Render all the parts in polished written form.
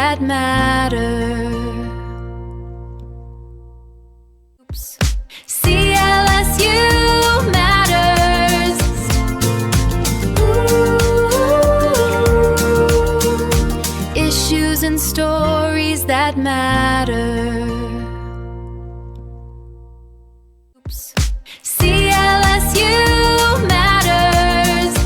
that matter. CLSU matters. Issues and stories that matter. CLSU matters.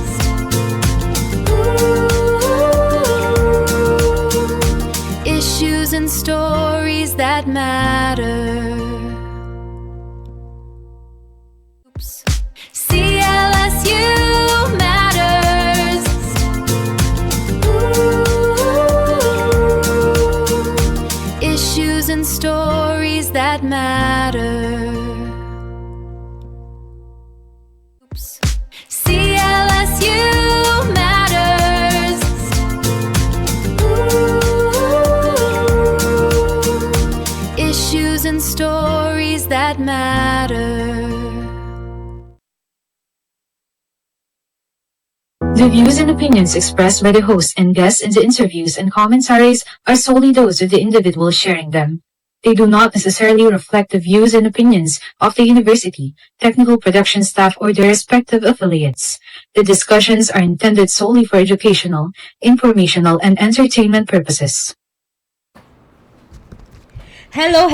Issues and stories that matter. CLSU matters. Issues and stories that matter. CLSU matters. Issues and stories that matter. The views and opinions expressed by the host and guests in the interviews and commentaries are solely those of the individual sharing them. They do not necessarily reflect the views and opinions of the university, technical production staff, or their respective affiliates. The discussions are intended solely for educational, informational, and entertainment purposes. Hello!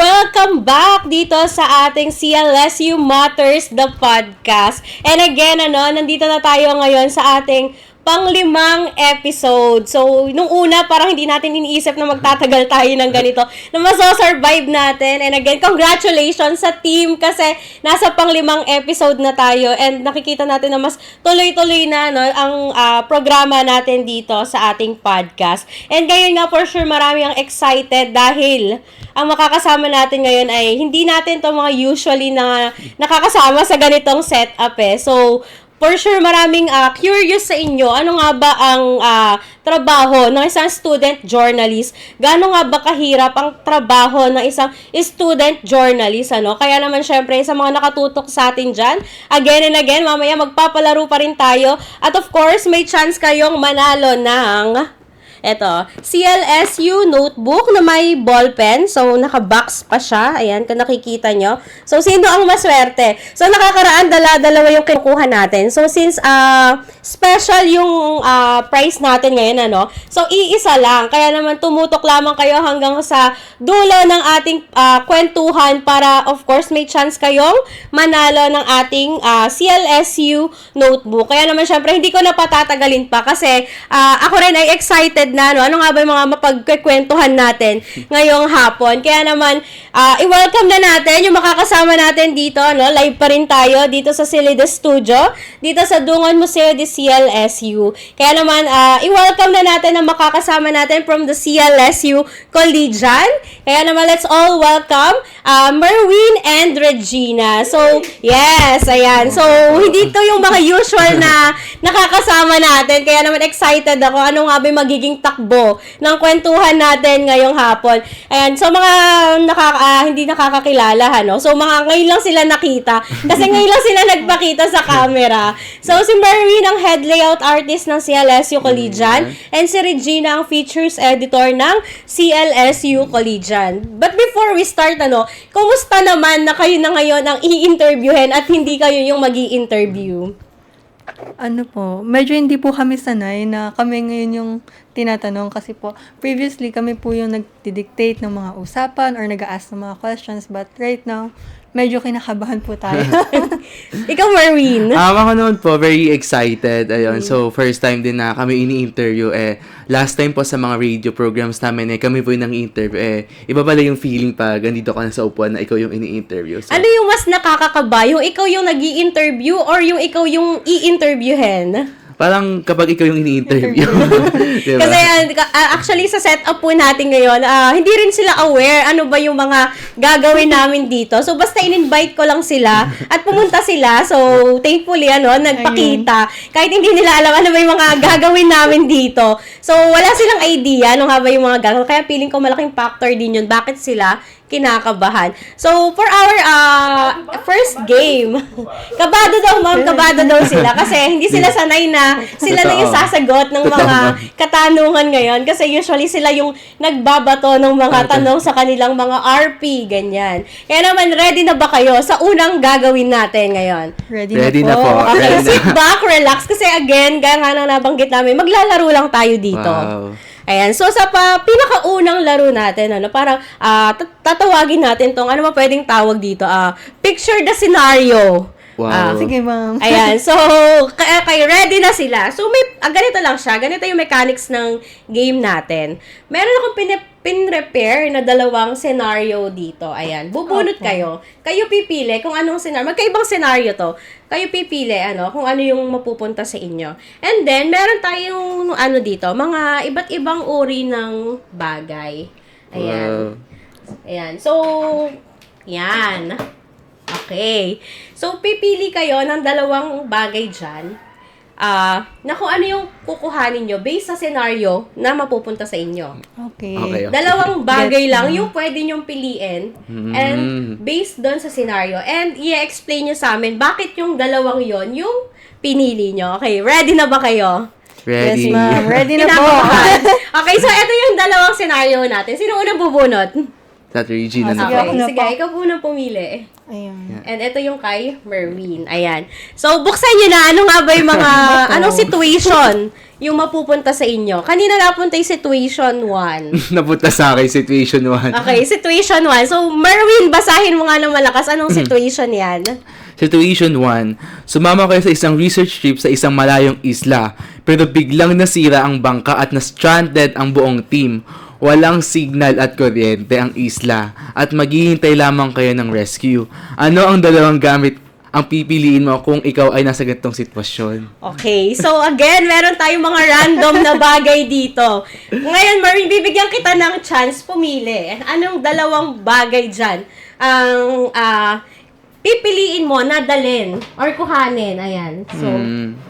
Welcome back dito sa ating CLSU Matters, the podcast. And again, nandito na tayo ngayon sa ating pang-5 episode. So, nung una, parang hindi natin iniisip na magtatagal tayo ng ganito, na masosurvive natin. And again, congratulations sa team kasi nasa pang-5 episode na tayo and nakikita natin na mas tuloy-tuloy na ang programa natin dito sa ating podcast. And ngayon nga, for sure, marami ang excited dahil ang makakasama natin ngayon ay hindi natin to mga usually na nakakasama sa ganitong setup eh. So, for sure, maraming curious sa inyo. Ano nga ba ang trabaho ng isang student journalist? Gaano nga ba kahirap ang trabaho ng isang student journalist? Kaya naman, syempre, sa mga nakatutok sa atin dyan, again and again, mamaya magpapalaro pa rin tayo. At of course, may chance kayong manalo ng CLSU notebook na may ballpen. So, naka-box pa siya. Ayan, kung nakikita nyo. So, sino ang maswerte? So, nakakaraan, dalawa yung kinukuha natin. So, since special yung price natin ngayon, so, iisa lang. Kaya naman, tumutok lamang kayo hanggang sa dulo ng ating kwentuhan para, of course, may chance kayong manalo ng ating CLSU notebook. Kaya naman, syempre, hindi ko na patatagalin pa kasi ako rin ay excited na ano nga ba yung mga mapagkikwentuhan natin ngayong hapon. Kaya naman, i-welcome na natin yung makakasama natin dito, live pa rin tayo dito sa Silides Studio, dito sa Dungon Museo de CLSU. Kaya naman, i-welcome na natin ang makakasama natin from the CLSU Collegian. Kaya naman, let's all welcome Merwin and Regina. So, yes, ayan. So, hindi to yung mga usual na nakakasama natin. Kaya naman, excited ako. Ano nga ba yung magiging takbo ng kwentuhan natin ngayong hapon. Ayan, so mga hindi nakakakilala, So, mga ngayon lang sila nakita. Kasi ngayon lang sila nagpakita sa camera. So, si Merwin ang head layout artist ng CLSU Collegian and si Regina ang features editor ng CLSU Collegian. But before we start, kumusta naman na kayo na ngayon ang i-interviewin at hindi kayo yung mag-i-interview? Medyo hindi po kami sanay na kami ngayon yung tinatanong kasi po, previously kami po yung nagdidictate ng mga usapan or nag-a-ask ng mga questions, but right now, medyo kinakabahan po tayo. Ikaw, Merwin? Ako naman po, very excited. Ayun. So, first time din na kami ini-interview. Last time po sa mga radio programs namin, kami po yung nang-interview. Iba pala yung feeling pag andito ka na sa upuan na ikaw yung ini-interview. So, ano yung mas nakakakaba? Yung ikaw yung nag-i-interview or yung ikaw yung i-interviewin? Parang kapag ikaw yung ini-interview. Diba? Kasi actually sa setup po natin ngayon, hindi rin sila aware ano ba yung mga gagawin namin dito. So basta in-invite ko lang sila at pumunta sila. So thankfully nagpakita. Kahit hindi nila alam ano ba yung mga gagawin namin dito. So wala silang idea ano nga ba yung mga gagawin. Kaya feeling ko malaking factor din yun. Bakit sila kinakabahan. So, for our first game, kabado daw, ma'am, kabado daw sila kasi hindi sila sanay na sila na yung sasagot ng mga katanungan ngayon kasi usually sila yung nagbabato ng mga tanong sa kanilang mga RP, ganyan. Kaya naman, ready na ba kayo sa unang gagawin natin ngayon? Ready Na po. Okay, Ready na. sit back, relax. Kasi again, gaya nga nang nabanggit namin, maglalaro lang tayo dito. Wow. Ayan, so sa pinakaunang laro natin, parang tatawagin natin tong, ano ba pwedeng tawag dito? Picture the scenario. Wow. Sige, ma'am. Ayan, so, kay ready na sila. So, ganito lang siya. Ganito yung mechanics ng game natin. Meron akong pin-repair na dalawang scenario dito. Ayan, bubunot kayo. Kayo pipili kung anong scenario. Magkaibang scenario to. Kayo pipili, kung ano yung mapupunta sa inyo. And then, meron tayong, dito, mga iba't ibang uri ng bagay. Ayan. Wow. Ayan. So, yan. Okay. So, pipili kayo ng dalawang bagay dyan na kung ano yung kukuhanin nyo based sa scenario na mapupunta sa inyo. Okay. Okay. Dalawang bagay Yes, lang ma'am. yung pwede nyong piliin and based doon sa scenario. And i-explain nyo sa amin bakit yung dalawang yon yung pinili nyo. Okay, ready na ba kayo? Ready. Yes, ma'am. Ready na po. Kinakabahan. Okay, so ito yung dalawang scenario natin. Sino unang bubunot? Sa Regina na Sige, po. ako na Sige, po. ikaw po unang pumili. Ayan. And ito yung kay Merwin. Ayan. So, buksan nyo na. Ano nga ba yung mga, anong situation yung mapupunta sa inyo? Kanina napunta yung situation 1. Napunta sa akin, situation 1. Okay, situation 1. So, Merwin, basahin mo nga ng malakas. Anong situation yan? Situation 1. Sumama kayo sa isang research trip sa isang malayong isla, pero biglang nasira ang bangka at na-stranded ang buong team. Walang signal at kuryente ang isla at maghihintay lamang kayo ng rescue. Ano ang dalawang gamit ang pipiliin mo kung ikaw ay nasa ganitong sitwasyon? Okay, so again, meron tayong mga random na bagay dito. Ngayon, Merwin, bibigyan kita ng chance pumili. Anong dalawang bagay dyan ang pipiliin mo na dalhin or kuhanin. Ayan. So,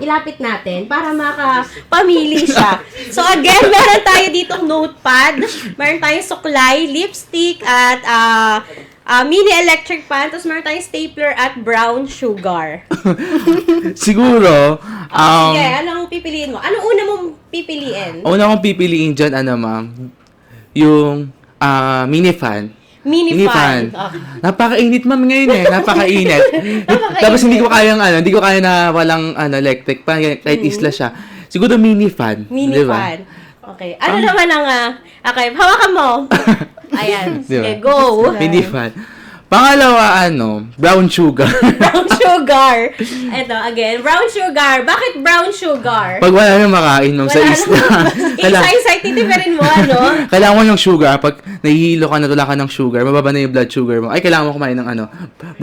ilapit natin para makapamili siya. So, again, meron tayo ditong notepad, meron tayong suklay, lipstick, at mini electric fan, tapos meron tayong stapler at brown sugar. Siguro, Sige, anong pipiliin mo? Anong una mong pipiliin? una kong pipiliin dyan, ma'am, yung mini fan. Mini fan. Napakainit, ma'am, ngayon Napakainit. Tapos hindi ko kaya na walang electric fan, kahit isla siya. Siguro mini fan. Mini diba? fan. Okay. Ano naman ang okay, hawakan mo. Ayan. Diba? Sige, go. Mini fan. Pangalawa, brown sugar. Brown sugar. Ito, again, brown sugar. Bakit brown sugar? Pag wala nang makain, ma'am, sa isla. Isa-isa, titipirin mo, Kailangan mo ng sugar. Pag nahihilo ka, natula ka ng sugar, mababa na yung blood sugar mo. Ay, kailangan mo kumain ng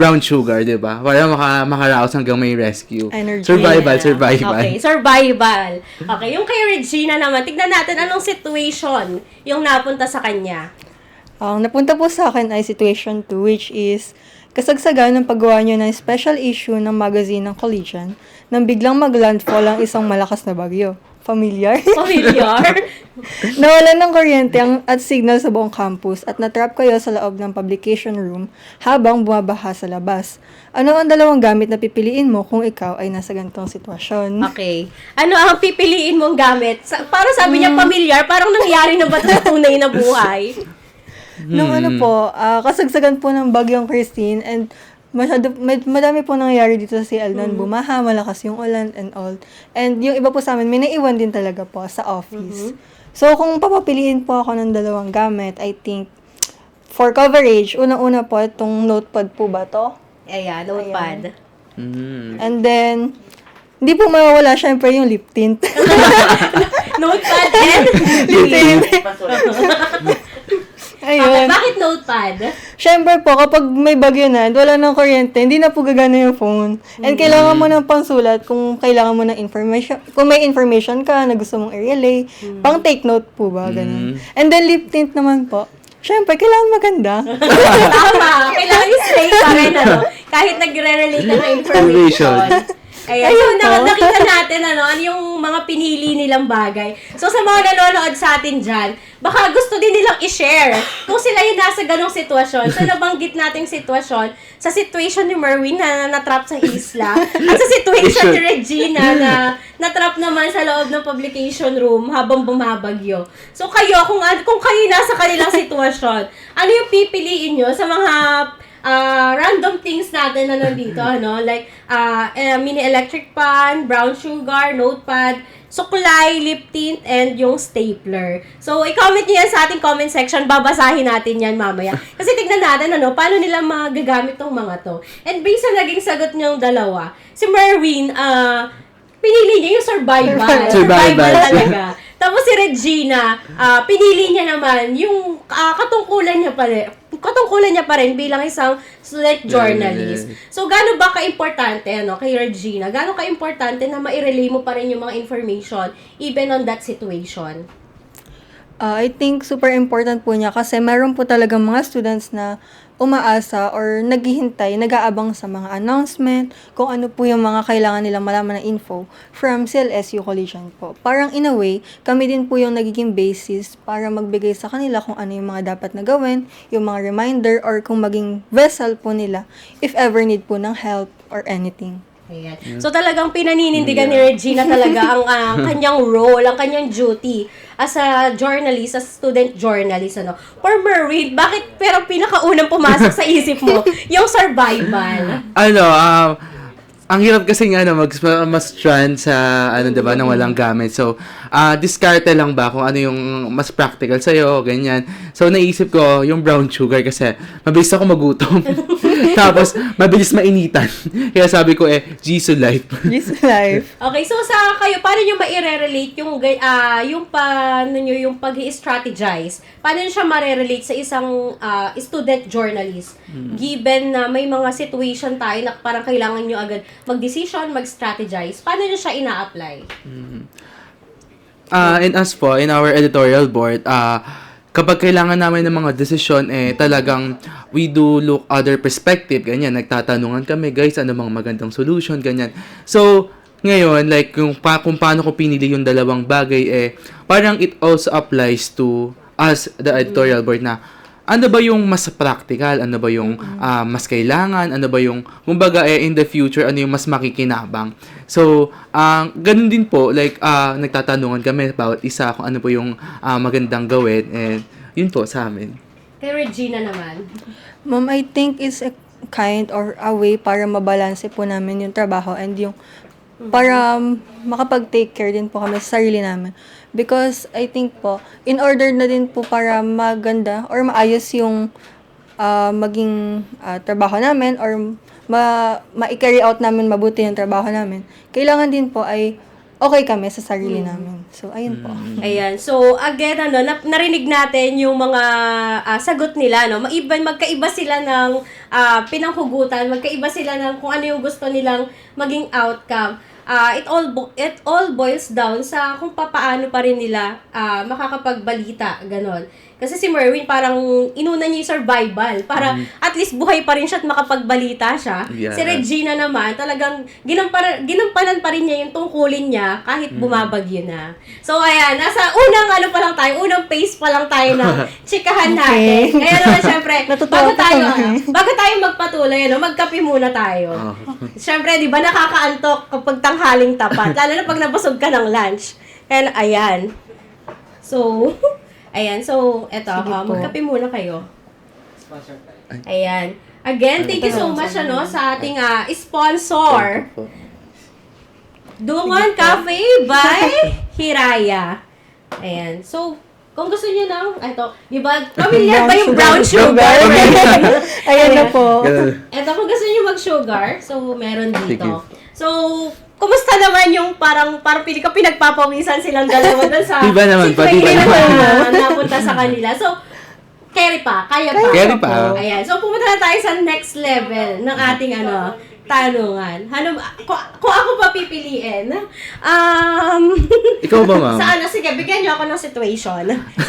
brown sugar, di ba? Para makaraos hanggang may rescue. Energy. Survival. Okay, survival. Okay, yung kay Regina naman, tignan natin anong situation yung napunta sa kanya. Ang napunta po sa akin ay situation 2, which is kasagsagan ng paggawa niyo ng special issue ng magazine ng Collegian nang biglang maglandfall ang isang malakas na bagyo. Familiar? Familiar? Nawalan ng kuryente at signal sa buong campus at natrap kayo sa loob ng publication room habang bumabaha sa labas. Ano ang dalawang gamit na pipiliin mo kung ikaw ay nasa ganitong sitwasyon? Okay. Ano ang pipiliin mong gamit? Para sabi niya familiar, parang nangyari na ba sa tunay na buhay? Nung kasagsagan po ng bagyong Christine and madami po nangyayari dito sa Sialnan. Bumaha, malakas yung ulan and all. And yung iba po sa amin, may naiwan din talaga po sa office. So, kung papapiliin po ako ng dalawang gamit, I think, for coverage, unang-una po itong notepad po ba to? Ayan, notepad. And then, hindi po mawawala syempre yung lip tint. Notepad and Lip tint. Okay, Ayun. bakit notepad? Syempre po, kapag may bagyo na at wala ng kuryente, hindi na po gagana yung phone. And kailangan mo ng pangsulat kung kailangan mo ng information. Kung may information ka na gusto mong i-relay, pang take note po ba, ganun. And then lip tint naman po. Syempre, kailangan maganda. Tama. Kailangan yung straight pa rin, Kahit nagre-relate ka ng information. Ayan. So, nakita natin ano yung mga pinili nilang bagay. So, sa mga nanonood sa atin dyan, baka gusto din nilang i-share kung sila yung nasa ganong sitwasyon. So, nabanggit nating sitwasyon, sa situation ni Merwin na natrap sa isla, at sa situation ni Regina na natrap naman sa loob ng publication room habang bumabagyo. So, kayo, kung kayo nasa kanilang sitwasyon, ano yung pipiliin nyo sa mga random things natin na nandito, ano? Like, mini electric fan, brown sugar, notepad, suklay, lip tint, and yung stapler. So, i-comment nyo yan sa ating comment section. Babasahin natin yan mamaya. Kasi tignan natin, ano, paano nila magagamit tong mga to. And based sa naging sagot nyong dalawa, si Merwin, pinili niya yung survival. Survival talaga. Tapos si Regina, pinili niya naman yung katungkulan niya pa rin bilang isang student journalist. So, gaano ba ka-importante, ano, kay Regina? Gaano ka-importante na ma-relay mo pa rin yung mga information even on that situation? I think super important po niya kasi meron po talagang mga students na umaasa or naghihintay, nag-aabang sa mga announcement, kung ano po yung mga kailangan nilang malaman na info from CLSU Collision po. Parang in a way, kami din po yung nagiging basis para magbigay sa kanila kung ano yung mga dapat na gawin, yung mga reminder, or kung maging vessel po nila if ever need po ng help or anything. Ayan. So talagang pinaninindigan ni Regina talaga ang kanyang role, ang kanyang duty as a journalist, as student journalist, ano. For Merwin, bakit pero pinakaunang pumasok sa isip mo yung survival? Ang hirap kasi nga mas-strand sa diba, nang walang gamit. So, diskarte lang ba kung ano yung mas practical sa'yo, ganyan. So, naisip ko yung brown sugar kasi mabilis ako magutom. Tapos, mabilis mainitan. Kaya sabi ko Jesus life. Jesus life. Okay, so sa kayo, paano nyo ma-relate yung paano nyo yung pag-i-strategize? Paano nyo siya ma-relate sa isang student journalist? Given na may mga situation tayo na parang kailangan nyo agad mag-decision, mag-strategize, paano nyo siya ina-apply? And as po, in our editorial board, kapag kailangan namin ng mga desisyon, talagang we do look other perspective, ganyan. Nagtatanungan kami, guys, ano mga magandang solution, ganyan. So, ngayon, like, kung paano ko pinili yung dalawang bagay, parang it also applies to us, the editorial board, na ano ba yung mas practical, ano ba yung mas kailangan, ano ba yung, kumbaga, in the future, ano yung mas makikinabang. So, ganun din po, like, nagtatanungan kami about isa kung ano po yung magandang gawin, and yun po sa amin. Kay Regina naman. Ma'am, I think it's a kind or a way para mabalanse po namin yung trabaho and yung para makapag-take care din po kami sa sarili namin. Because I think po, in order na din po para maganda or maayos yung maging trabaho namin or ma-carry out namin mabuti yung trabaho namin, kailangan din po ay okay kami sa sarili namin. So, ayun po. Ayan. So, again, narinig natin yung mga sagot nila, no? Magkaiba sila ng pinanghugutan, magkaiba sila ng kung ano yung gusto nilang maging outcome. It all boils down sa kung paano pa rin nila makakapagbalita, ganon. Kasi si Merwin parang inuna niya yung survival para at least buhay pa rin siya at makapagbalita siya. Yeah. Si Regina naman talagang ginampanan pa rin niya yung tungkulin niya kahit bumabagyo na. So ayan, nasa unang phase pa lang tayo na chikahan natin. Kaya naman syempre, bago tayo magpatuloy, magkape muna tayo. Syempre, di ba nakakaantok kapag tanghaling tapat, lalo na pag nabusog ka ng lunch. Kaya ayan. So, eto, magkape muna kayo. Ayan. Again, thank you so much sa ating sponsor. Dungon Cafe by Hiraya. Ayan. So, kung gusto niyo di ba, familiar ba yung brown sugar? Ayan na po. Eto, kung gusto niyo mag-sugar, so meron dito. So, kumusta naman yung parang pili ka pinagpapawisan silang dalawa doon sa Diba naman pa, diba situation na napunta sa kanila. So, kaya pa. Carry pa. Ayan. So, pumunta na tayo sa next level ng ating tanungan. Kung ako pa pipiliin, Ikaw ba, ma'am? sa ano, sige, bigyan niyo ako ng situation.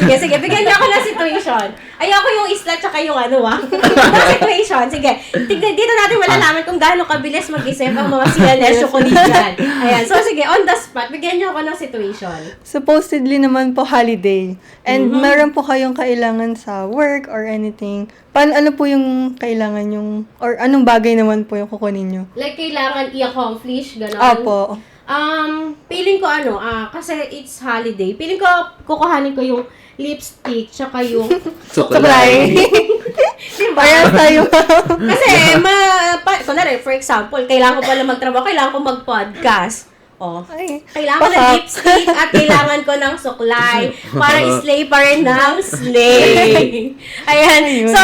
Sige, bigyan niyo ako ng situation. Ayoko yung isla tsaka yung ano, ng situation. Sige, tignan, dito natin malalaman kung gaano kabilis mag-isip ang mga CLSU collegian. Ayan, so sige, on the spot, bigyan niyo ako ng situation. Supposedly naman po holiday. And meron po kayong kailangan sa work or anything. Ano po yung kailangan yung, or anong bagay naman po yung kukunin nyo? Like, kailangan i-accomplish, gano'n. Opo. Feeling ko kasi it's holiday, feeling ko kukuhanin ko yung lipstick tsaka yung Suklay. diba? Parehas tayo. Kasi, kunwari, for example, kailangan ko pala magtrabaho, kailangan ko mag-podcast. Oh. Ay, Kailangan ko ng pasak. lipstick at kailangan ko ng suklay para slay pa rin ng slay. Ayan. So,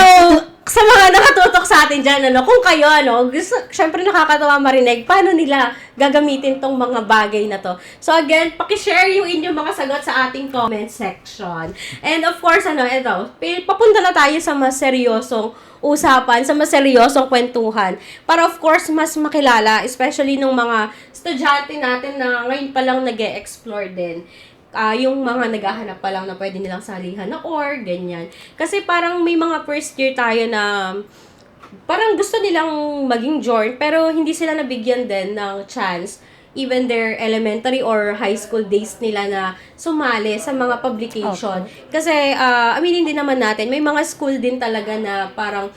sa mga nakatutok sa atin dyan, kung kayo, syempre nakakatawa marinig, paano nila gagamitin tong mga bagay na to. So again, pakishare yung inyong mga sagot sa ating comment section. And of course, papunta na tayo sa mas seryosong usapan, sa mas seryosong kwentuhan. Para of course, mas makilala, especially nung mga estudyante natin na ngayon pa lang nag-e-explore din. Yung mga naghahanap pa lang na pwede nilang salihan na ganyan. Kasi parang may mga first year tayo na parang gusto nilang maging join, pero hindi sila nabigyan din ng chance, even their elementary or high school days nila na sumali sa mga publication. Kasi, aminin din naman natin, may mga school din talaga na parang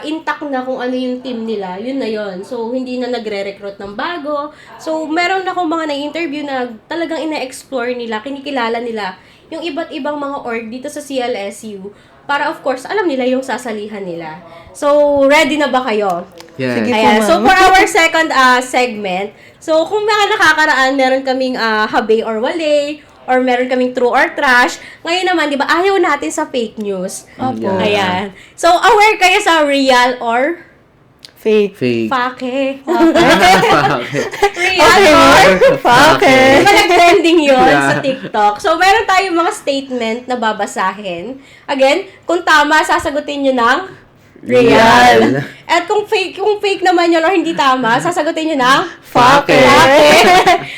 intact na kung ano yung team nila, yun na yun. So, hindi na nagre-recruit ng bago. So, meron akong mga na-interview na talagang ina-explore nila, kinikilala nila yung iba't ibang mga org dito sa CLSU para of course, alam nila yung sasalihan nila. So, ready na ba kayo? Yeah. Sige. Ayan. ma'am. So, for our second segment, so, kung mga nakakaraan, meron kaming habe or wale, or meron kaming true or trash. Ngayon naman, di ba, ayaw natin sa fake news. Opo. Yeah. Ayan. So, aware kayo sa real or Fake. Fake. fake? Bakit? Real or Okay. di ba nag-trending yun Yeah. sa TikTok? So, meron tayong mga statement na babasahin. Again, kung tama, sasagutin nyo ng real. At kung fake naman yun or hindi tama, sasagutin nyo ng Fake.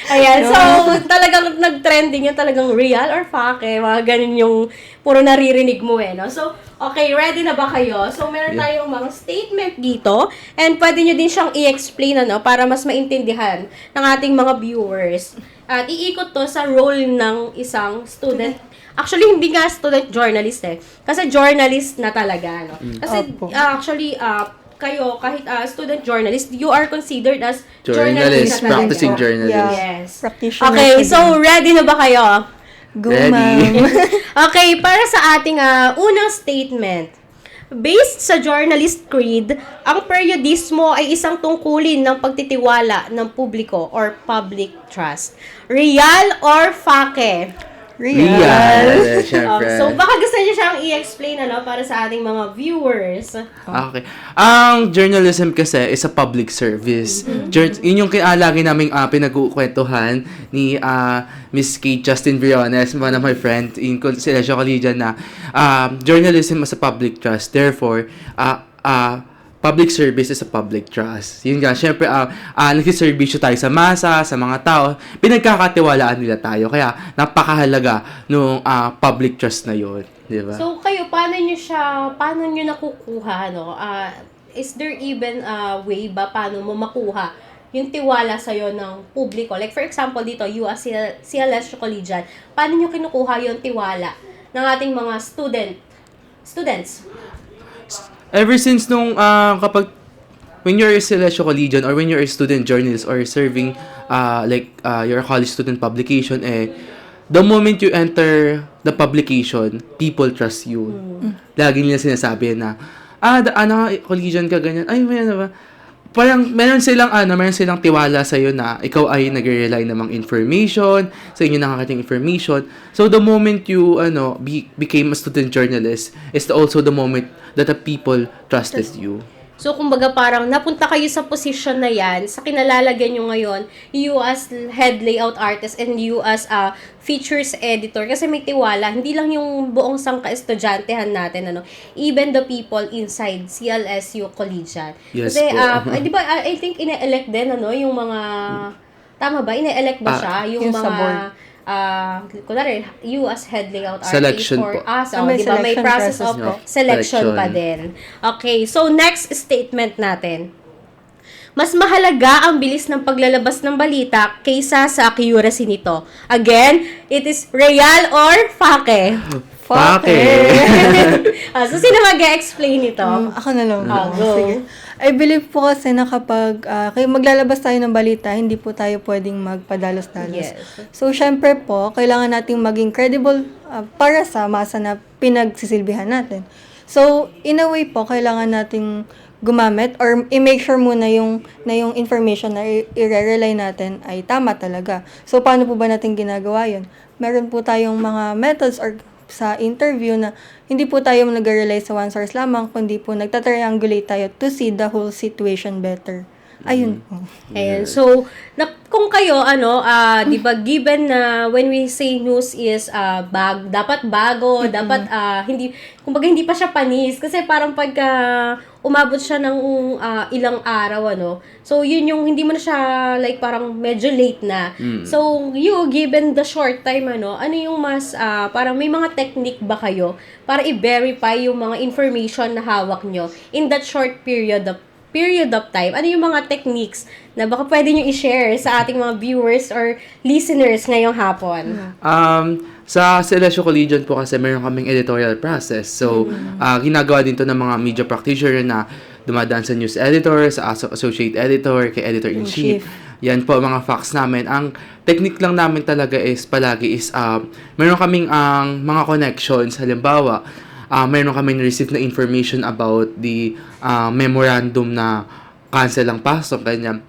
Ayan, so talagang nag-trending yun, talagang real or fake. Mga ganun yung puro naririnig mo no? So, okay, ready na ba kayo? So, meron tayong mga statement dito and pwede nyo din siyang i-explain para mas maintindihan ng ating mga viewers. At iikot to sa role ng isang student. Actually, hindi nga student journalist Kasi journalist na talaga, no? Kasi Opo. actually, kayo, kahit student journalist, you are considered as Journalist, na talaga. practicing journalist. Yeah. Yes. Practitioner Okay, na so ready na ba kayo? Go, Ready. ma'am. Okay, para sa ating unang statement. Based sa journalist creed, ang periodismo ay isang tungkulin ng pagtitiwala ng publiko or public trust. Real or fake? Real. Siyempre. So, baka gusto niyo siyang i-explain para sa ating mga viewers. Okay. Ang journalism kasi is a public service. Yun yung lagi naming pinag-ukwentuhan ni Miss Kate Justin Briones, one of my friend in Celestia Collegian na journalism is a public trust. Therefore, public service is a public trust. Yun nga, syempre, nagsiservisyo tayo sa masa, sa mga tao, pinagkakatiwalaan nila tayo. Kaya, napakahalaga nung public trust na yun. Di ba? So, kayo, paano nyo nakukuha, is there even a way ba paano mo makuha yung tiwala sa'yo ng publiko? Like, for example, dito, you as CLSU Collegian, paano nyo kinukuha yung tiwala ng ating mga students? Ever since nung when you're a Celestia Collegian or when you're a student journalist or serving your college student publication, the moment you enter the publication, people trust you. Lagi nila sinasabi na, collegian ka, ganyan. Ay, may ano ba? Parang meron silang tiwala sa iyo na ikaw ay nagre-rely ng mga information, sa inyo nakakating information. So the moment you became a student journalist is also the moment that the people trusted you. So, kumbaga parang napunta kayo sa position na yan, sa kinalalagyan nyo ngayon, you as head layout artist and you as a features editor. Kasi may tiwala, hindi lang yung buong sangka-estudyantehan natin, ano, even the people inside CLSU Collegiate. Yes Kasi, po. di ba, I think ine-elect din, ano, yung mga, tama ba? Ine-elect ba siya? Yung yung sa board. mga, kunwari, you as head layout artist Selection or po. so, May di ba, may selection process process of po. selection pa Selection. din. Okay, so next statement natin. Mas mahalaga ang bilis ng paglalabas ng balita kaysa sa accuracy nito. Again, it is real or fake? So, sino mag-explain ito? Ako na lang. Go. Sige. I believe po kasi na kapag kaya maglalabas tayo ng balita, hindi po tayo pwedeng magpadalos-dalos. Yes. So, syempre po, kailangan nating maging credible para sa masa na pinagsisilbihan natin. So, in a way po, kailangan nating gumamit or i-make sure muna na yung information na i-rely natin ay tama talaga. So, paano po ba natin ginagawa yun? Meron po tayong mga methods or sa interview na hindi po tayo nag-rely sa one source lamang, kundi po nagtatriangulate tayo to see the whole situation better. Ayun po. Ayan. So, kung kayo, di ba, given na when we say news is dapat bago, dapat kumbaga hindi pa siya panis. Kasi parang pagka umabot siya ng ilang araw, so yun yung hindi mo na siya like parang medyo late na. So, given the short time, ano yung mas, parang may mga technique ba kayo para i-verify yung mga information na hawak nyo in that short period of time? Ano yung mga techniques na baka pwede nyo i-share sa ating mga viewers or listeners ngayong hapon? Sa CLSU Collegiate po kasi meron kaming editorial process. So, ginagawa din to ng mga media practitioner na dumadaan sa news editor, sa associate editor, kay editor-in-chief. Yan po mga facts namin. Ang technique lang namin talaga is palagi is meron kaming mga connections. Halimbawa, meron kami receive na information about the memorandum na cancel ang pasok, ganyan.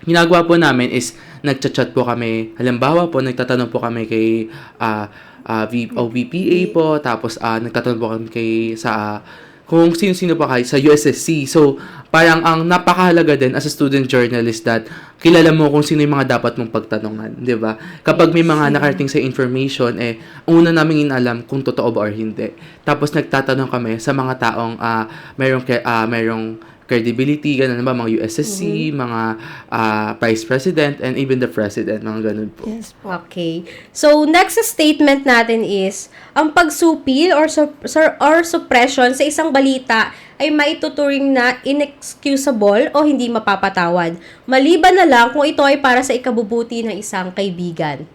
Ginagawa po namin is nagchat-chat po kami. Halimbawa po, nagtatanong po kami kay VPA po, tapos nagtatanong po kami kung sino-sino pa kayo sa USSC. So, parang ang napakahalaga din as a student journalist that kilala mo kung sino yung mga dapat mong pagtanungan, di ba? Kapag may mga nakarating sa information, una namin inalam kung totoo ba or hindi. Tapos nagtatanong kami sa mga taong merong credibility, ganun ba, mga USSC, mga Vice President, and even the President, mga ganun po. Yes. Okay. So, next statement natin is, ang pagsupil or suppression sa isang balita ay maituturing na inexcusable o hindi mapapatawad. Maliban na lang kung ito ay para sa ikabubuti ng isang kaibigan.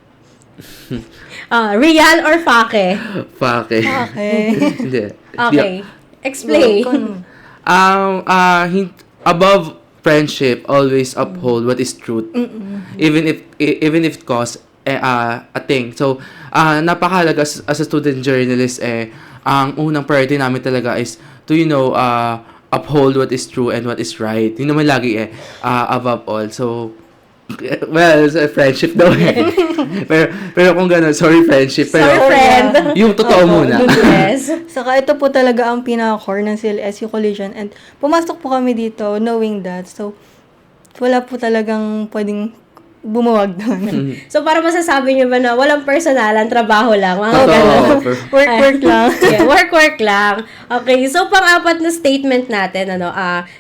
Real or fake? Fake. Okay. Hindi. Okay. Explain. Above friendship, always uphold what is truth. Even if it costs a thing. So, napakahalaga as a student journalist, ang unang priority namin talaga is to, uphold what is true and what is right. Yun naman lagi above all. So, well, friendship daw pero kung gano'n, sorry friendship. Pero, Sorry, friend. yung totoo muna. Yes. Saka ito po talaga ang pinaka-core ng CLSU Collision and pumasok po kami dito knowing that. So, wala po talagang pwedeng bumuwag doon. So, para masasabi nyo ba na walang personalan, trabaho lang? Mga Totoo. ganun. Work lang. Yeah, work lang. Okay, so pang-apat na statement natin,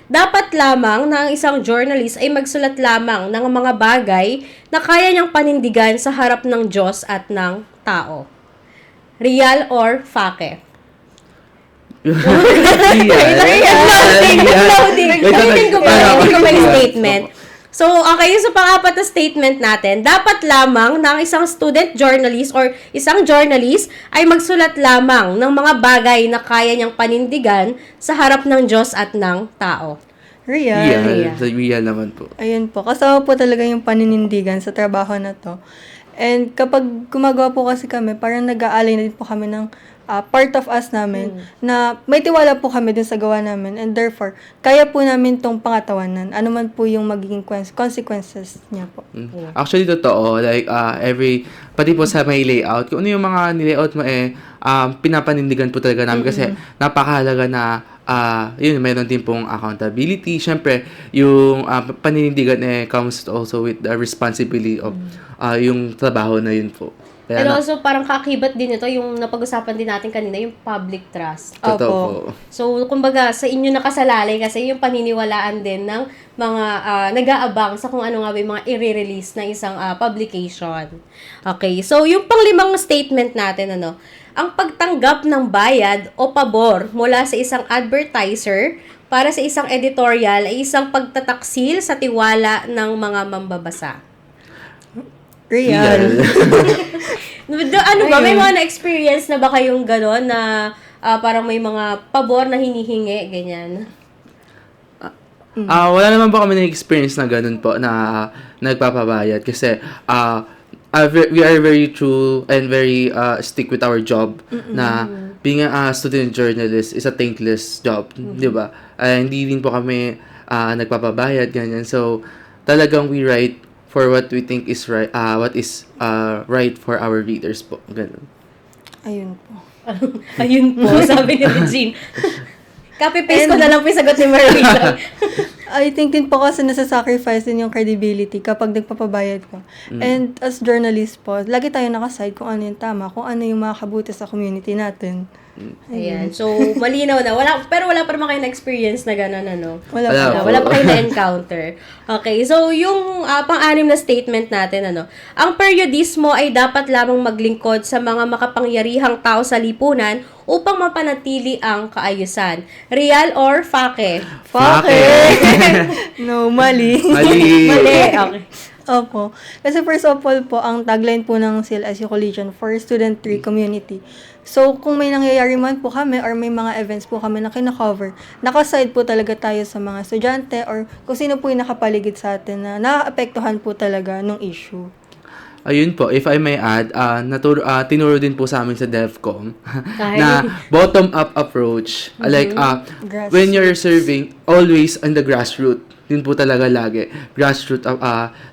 dapat lamang na ang isang journalist ay magsulat lamang ng mga bagay na kaya niyang panindigan sa harap ng Diyos at ng tao. Real or fake? Loading. Ulitin ko ba yung statement? So, okay, so pang-apat na statement natin, dapat lamang na ang isang student journalist or isang journalist ay magsulat lamang ng mga bagay na kaya niyang panindigan sa harap ng Diyos at ng tao. Real. Real naman po. Ayun po. Kasama po talaga yung paninindigan sa trabaho na to. And kapag gumagawa po kasi kami, parang nag-aalay na din po kami ng part of us namin na may tiwala po kami dun sa gawa namin and therefore, kaya po namin tong pangatawanan. Ano man po yung magiging consequences niya po. Actually, totoo. Like, pati po sa may layout, kung ano yung mga nilayout mo, pinapanindigan po talaga namin kasi napakahalaga na yun, meron din pong accountability. Siyempre, yung paninindigan comes also with the responsibility of yung trabaho na yun po. And Kaya also, parang kakibat din ito, yung napag-usapan din natin kanina, yung public trust. totoo Opo. po. So, kumbaga, sa inyo nakasalalay kasi yung paniniwalaan din ng mga nag-aabang sa kung ano nga ba yung mga i-release na isang publication. Okay, so yung panglimang statement natin, ang pagtanggap ng bayad o pabor mula sa isang advertiser para sa isang editorial ay isang pagtataksil sa tiwala ng mga mambabasa. Real. Ano ba? May mga na-experience na ba kayong gano'n na parang may mga pabor na hinihingi, ganyan? Wala naman po kami na-experience na ganun po na nagpapabayad kasi we are very true and very stick with our job na being a student journalist is a thankless job, di ba? Hindi din po kami nagpapabayad, ganyan. So, talagang we write for what we think is right, what is right for our readers po. Ganun. Ayun po. Ayun po, sabi ni Regine. Copy-paste ko na lang po yung sagot ni Marina. I think din po kasi nasa-sacrifice din yung credibility kapag nagpapabayad ko. And as journalist po, lagi tayo nakaside kung ano yung tama, kung ano yung makakabuti sa community natin. Ayan. So, malinaw na. Pero wala pa naman kayo na-experience na gano'n, Wala Wala po. po. Wala pa kayo na-encounter. Okay. So, yung pang-anim na statement natin, ang periodismo ay dapat lamang maglingkod sa mga makapangyarihang tao sa lipunan upang mapanatili ang kaayusan. Real or fake? No, mali. Mali. Mali. Okay. Opo. Kasi first of all po, ang tagline po ng CLSU Collegian for Student 3 Community. So, kung may nangyayari man po kami or may mga events po kami na kina-cover, nakaside po talaga tayo sa mga estudyante or kung sino po yung nakapaligid sa atin na naaapektuhan po talaga ng issue. Ayun po, if I may add, tinuro din po sa amin sa DevCom Ay. na bottom-up approach. Like, Grassroots. when you're serving, always on the grassroots. Yun po talaga lagi. Grassroots,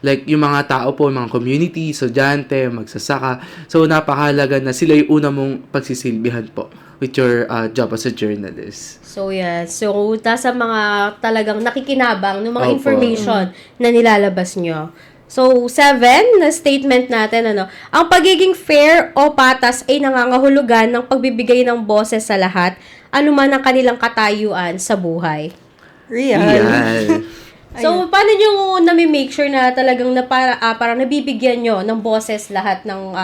like yung mga tao po, mga community, estudyante, magsasaka. So, napakahalaga na sila yung una mong pagsisilbihan po with your job as a journalist. So, yeah. So, sa mga talagang nakikinabang ng mga Opo. information na nilalabas nyo. So, 7 na statement natin, ang pagiging fair o patas ay nangangahulugan ng pagbibigay ng boses sa lahat, anuman ang kanilang katayuan sa buhay. Real. Yan. So, paano nyo nami-make sure na talagang parang nabibigyan nyo ng boses lahat ng,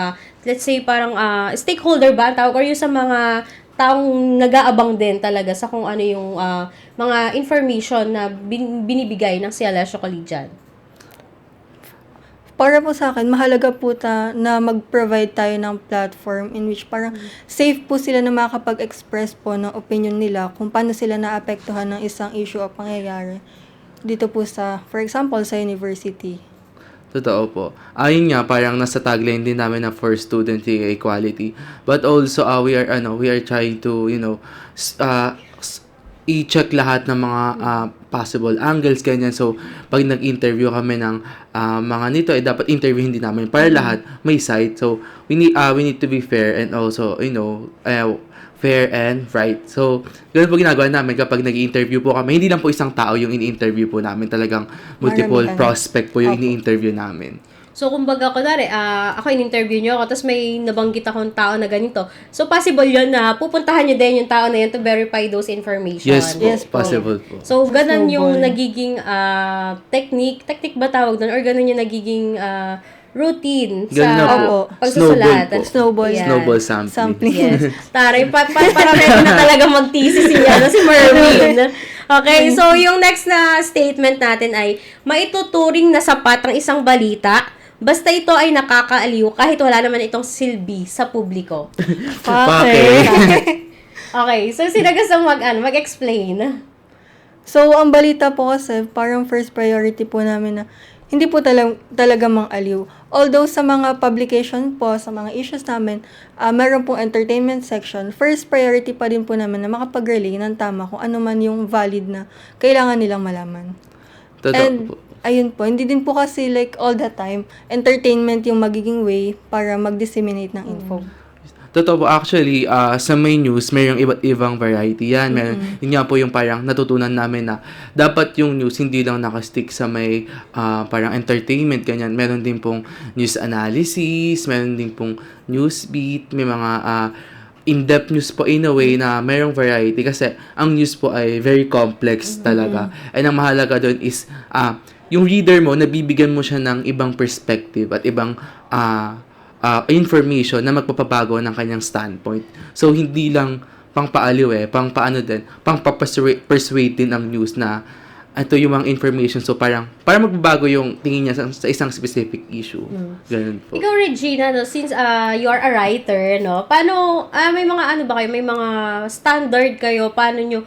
let's say, parang stakeholder ba ang tawag, or yung sa mga taong nag-aabang din talaga sa kung ano yung mga information na binibigay ng CLSU Collegian? Para po sa akin, mahalaga po na mag-provide tayo ng platform in which parang safe po sila na makakapag-express po ng opinion nila kung paano sila naapektuhan ng isang issue o pangyayari dito po sa, for example, sa university. Totoo po. Ayun nga, parang nasa tagline din namin na for student equality. But also, we are trying to, i-check lahat ng mga possible angles, ganyan. So, pag nag-interview kami ng mga nito, dapat interviewin din namin para lahat may side. So, we need to be fair and also, fair and right. So, ganun po ginagawa namin kapag nag-interview po kami. Hindi lang po isang tao yung ini-interview po namin. Talagang multiple Marami. prospect po yung ini-interview namin. So, kumbaga, kunwari, ako in-interview nyo ako, tapos may nabanggit akong tao na ganito. So, possible yun na pupuntahan nyo din yung tao na yun to verify those information. Yes po, Yes po. possible po. So, ganun yung Snowball. nagiging technique ba tawag doon? Or ganun yung nagiging routine Ganun na sa po. pagsusulat. Snowball po. Snowball. Yan. Snowball sampling. Sampling. Yes. Taray, para ready na talaga mag-thesis niya, si Merwin. Okay, so yung next na statement natin ay, maituturing na sapat ang isang balita, basta ito ay nakakaaliw kahit wala naman itong silbi sa publiko. Okay, so sino gusto mag-explain? So, ang balita po kasi, parang first priority po namin na hindi po talaga mang-aliw. Although sa mga publication po, sa mga issues namin, meron pong entertainment section, first priority pa din po namin na makapag-relay ng tama kung ano man yung valid na kailangan nilang malaman. Totoo And, po. ayun po, hindi din po kasi like all the time, entertainment yung magiging way para mag-disseminate ng info. Totoo po, actually, sa may news, mayroong iba't ibang variety yan. Yun nga po yung parang natutunan namin na dapat yung news hindi lang nakastick sa may parang entertainment, ganyan. Meron din pong news analysis, meron din pong news beat, may mga in-depth news po in a way na mayroong variety kasi ang news po ay very complex talaga. And ang mahalaga doon is yung reader mo, nabibigyan mo siya ng ibang perspective at ibang information na magpapabago ng kanyang standpoint. So, hindi lang pang-paaliw pang pang-persuade din ang news na ito yung mga information. So, parang magbabago yung tingin niya sa isang specific issue. Ganun po. Ikaw, Regina, no, since you are a writer, no, paano, may mga ano ba kayo, may mga standard kayo, paano nyo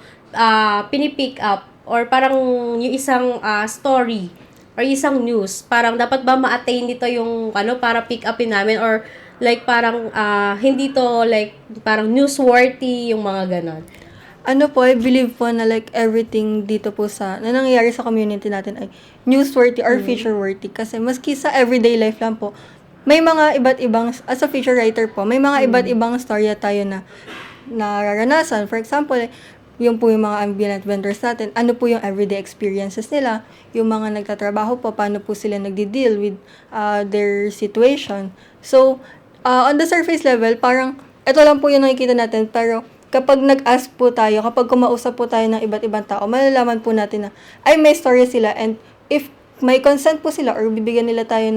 pinipick up, or parang yung isang story, or isang news, parang dapat ba ma-attain nito yung, para pick upin namin, or like parang, hindi to, like, parang newsworthy, yung mga ganon. Ano po, I believe po na like everything dito po na nangyayari sa community natin ay newsworthy or feature-worthy. Kasi maski sa everyday life lang po, may mga iba't ibang, as a feature writer po, may mga iba't ibang storya tayo na nararanasan. For example, yung po yung mga ambient vendors natin, ano po yung everyday experiences nila, yung mga nagtatrabaho po, paano po sila nagdi-deal with their situation. So, on the surface level, parang, ito lang po yung nakikita natin, pero kapag nag-ask po tayo, kapag kumausap po tayo ng iba't ibang tao, malalaman po natin na, ay, may story sila, and if may consent po sila, or bibigyan nila tayo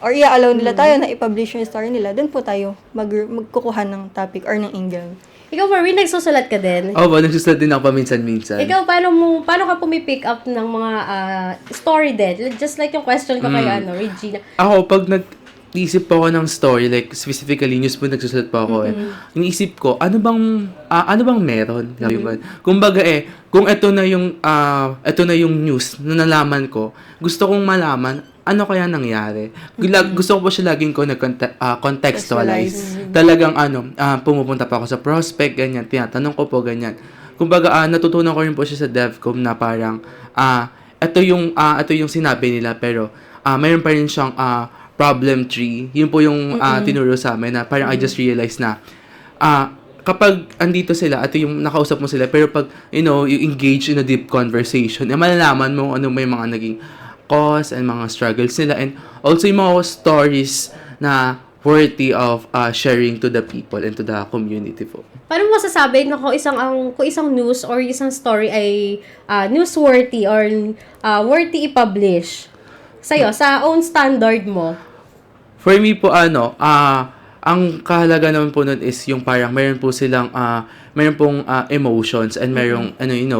or i-allow nila tayo na i-publish yung story nila, dun po tayo magkukuha ng topic or ng angle. Ikaw, Marvin, nagsusulat ka din? Oo, nagsusulat din ako paminsan-minsan. Ikaw, paano ka pumipick up ng mga story din? Just like yung question ko kay Regina. Ako, pag nag-isip po ako ng story, like specifically news po nagsusulat po ako iniisip ko, ano bang meron? Kumbaga kung ito na yung news na nalaman ko, gusto kong malaman ano kaya nangyari. Gusto ko po siya laging ko contextualize. Talagang pumupunta pa ako sa prospect, ganyan, tinatanong ko po ganyan. Kumbaga natutunan ko rin po siya sa DevCom na parang ito yung sinabi nila, pero mayroon pa rin siyang problem tree. Yun po yung tinuro sa amin na parang I just realized na kapag andito sila, ito yung nakausap mo sila, pero pag, you engage in a deep conversation, malalaman mo ano may mga naging cause and mga struggles nila, and also yung mga stories na worthy of sharing to the people and to the community po. Paano mo masasabi na kung isang news or isang story ay newsworthy or worthy i-publish? Sa'yo, sa own standard mo? For me po, ang kahalaga naman po nun is yung parang mayroon po silang, mayroon pong emotions and mayroong,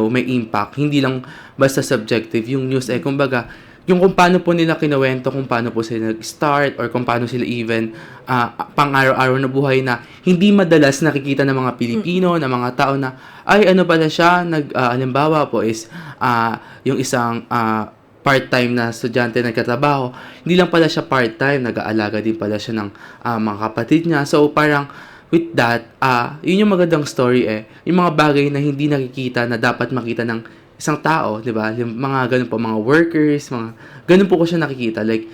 may impact. Hindi lang basta subjective. Yung news kumbaga, yung kung paano po nila kinuwento, kung paano po sila nag-start, or kung paano sila even pang-araw-araw na buhay na hindi madalas nakikita ng mga Pilipino, ng mga tao na, ay, ano pala siya, halimbawa po is, yung isang, part-time na estudyante nagkatrabaho, hindi lang pala siya part-time, nag-aalaga din pala siya ng mga kapatid niya. So, parang, with that, yun yung magandang story yung mga bagay na hindi nakikita na dapat makita ng isang tao, di ba? Yung mga ganun po, mga workers, mga ganun po ko siya nakikita. Like,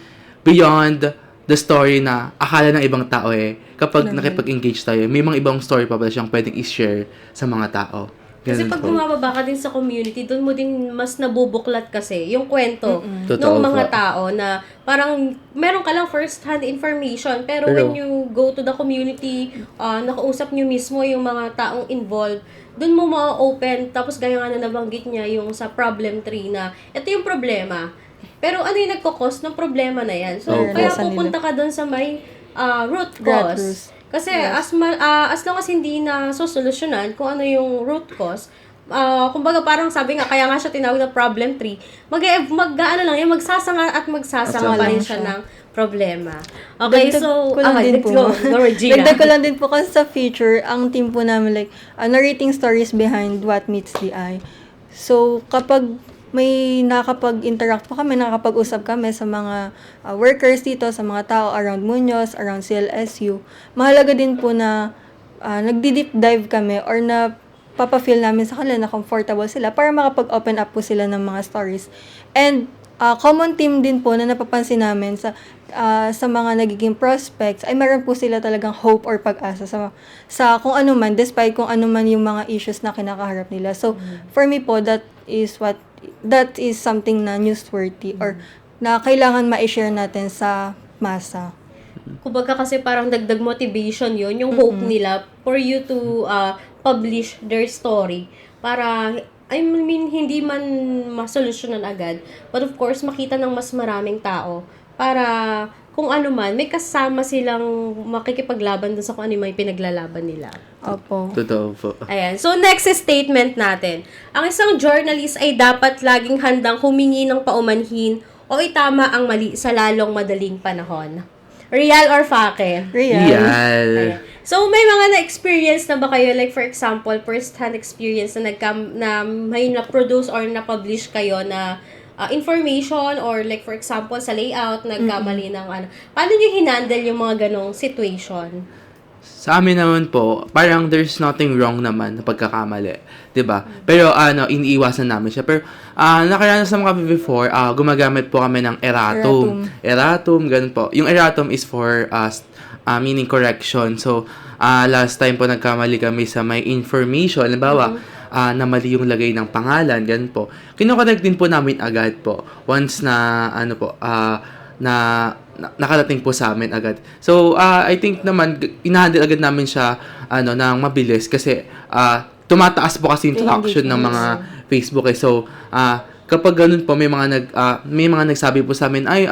beyond the story na akala ng ibang tao kapag nakipag-engage tayo, may mga ibang story pa pala siyang pwedeng i-share sa mga tao. Kasi pag bumababa ka din sa community, doon mo din mas nabubuklat kasi yung kwento ng Totoo mga po. tao na parang meron ka lang first-hand information, pero when you go to the community, nakausap nyo mismo yung mga taong involved, doon mo ma-open, tapos gaya nga na nabanggit niya yung sa problem tree na ito yung problema. Pero ano yung nagkakos ng problema na yan? So, kaya pupunta ka doon sa may root cause. Kasi as long as hindi na sosolusyonan kung ano yung root cause, kumbaga parang sabi nga, kaya nga siya tinawag na problem tree, magsasanga pa rin siya ng problema. Okay, so, Dagdag ko lang din po kasi sa feature, ang team po namin like, narrating stories behind what meets the eye. So, kapag may nakapag-interact po kami, nakapag-usap kami sa mga workers dito, sa mga tao around Muñoz, around CLSU. Mahalaga din po na nagdi-deep dive kami or na papafeel namin sa kanila na comfortable sila para makapag-open up po sila ng mga stories. And common theme din po na napapansin namin sa sa mga nagiging prospects, ay meron po sila talagang hope or pag-asa sa kung ano man, despite kung ano man yung mga issues na kinakaharap nila. So, for me po, that is something na newsworthy or na kailangan ma-share natin sa masa. Kumbaga kasi parang dagdag motivation yun, yung hope nila for you to publish their story para, I mean, hindi man masolusyonan agad, but of course, makita ng mas maraming tao para kung ano man, may kasama silang makikipaglaban dun sa kung ano yung pinaglalaban nila. Opo. Totoo po. Ayan. So, next statement natin. Ang isang journalist ay dapat laging handang humingi ng paumanhin o itama ang mali sa lalong madaling panahon. Real or fake? Real. Real. So, may mga na-experience na ba kayo? Like, for example, first-hand experience na may na-produce or na-publish kayo na information or like, for example, sa layout, nagkamali ng ano. Paano nyo hinandle yung mga ganong situation? Sa amin naman po, parang there's nothing wrong naman na pagkakamali. 'Di ba? Pero iniiwasan namin siya. Pero nakaranas naman kami before, gumagamit po kami ng erratum. Erratum, ganun po. Yung erratum is for meaning correction. So, last time po nagkamali kami sa may information. Halimbawa, na mali yung lagay ng pangalan, ganun po. Kino-correct din po namin agad po. Once na, nakarating po sa amin agad. So, I think naman, inahandle agad namin siya, ng mabilis kasi, tumataas po kasi yung traction ng mga Facebook eh. So, kapag ganun po, may mga nagsabi po sa amin, ay,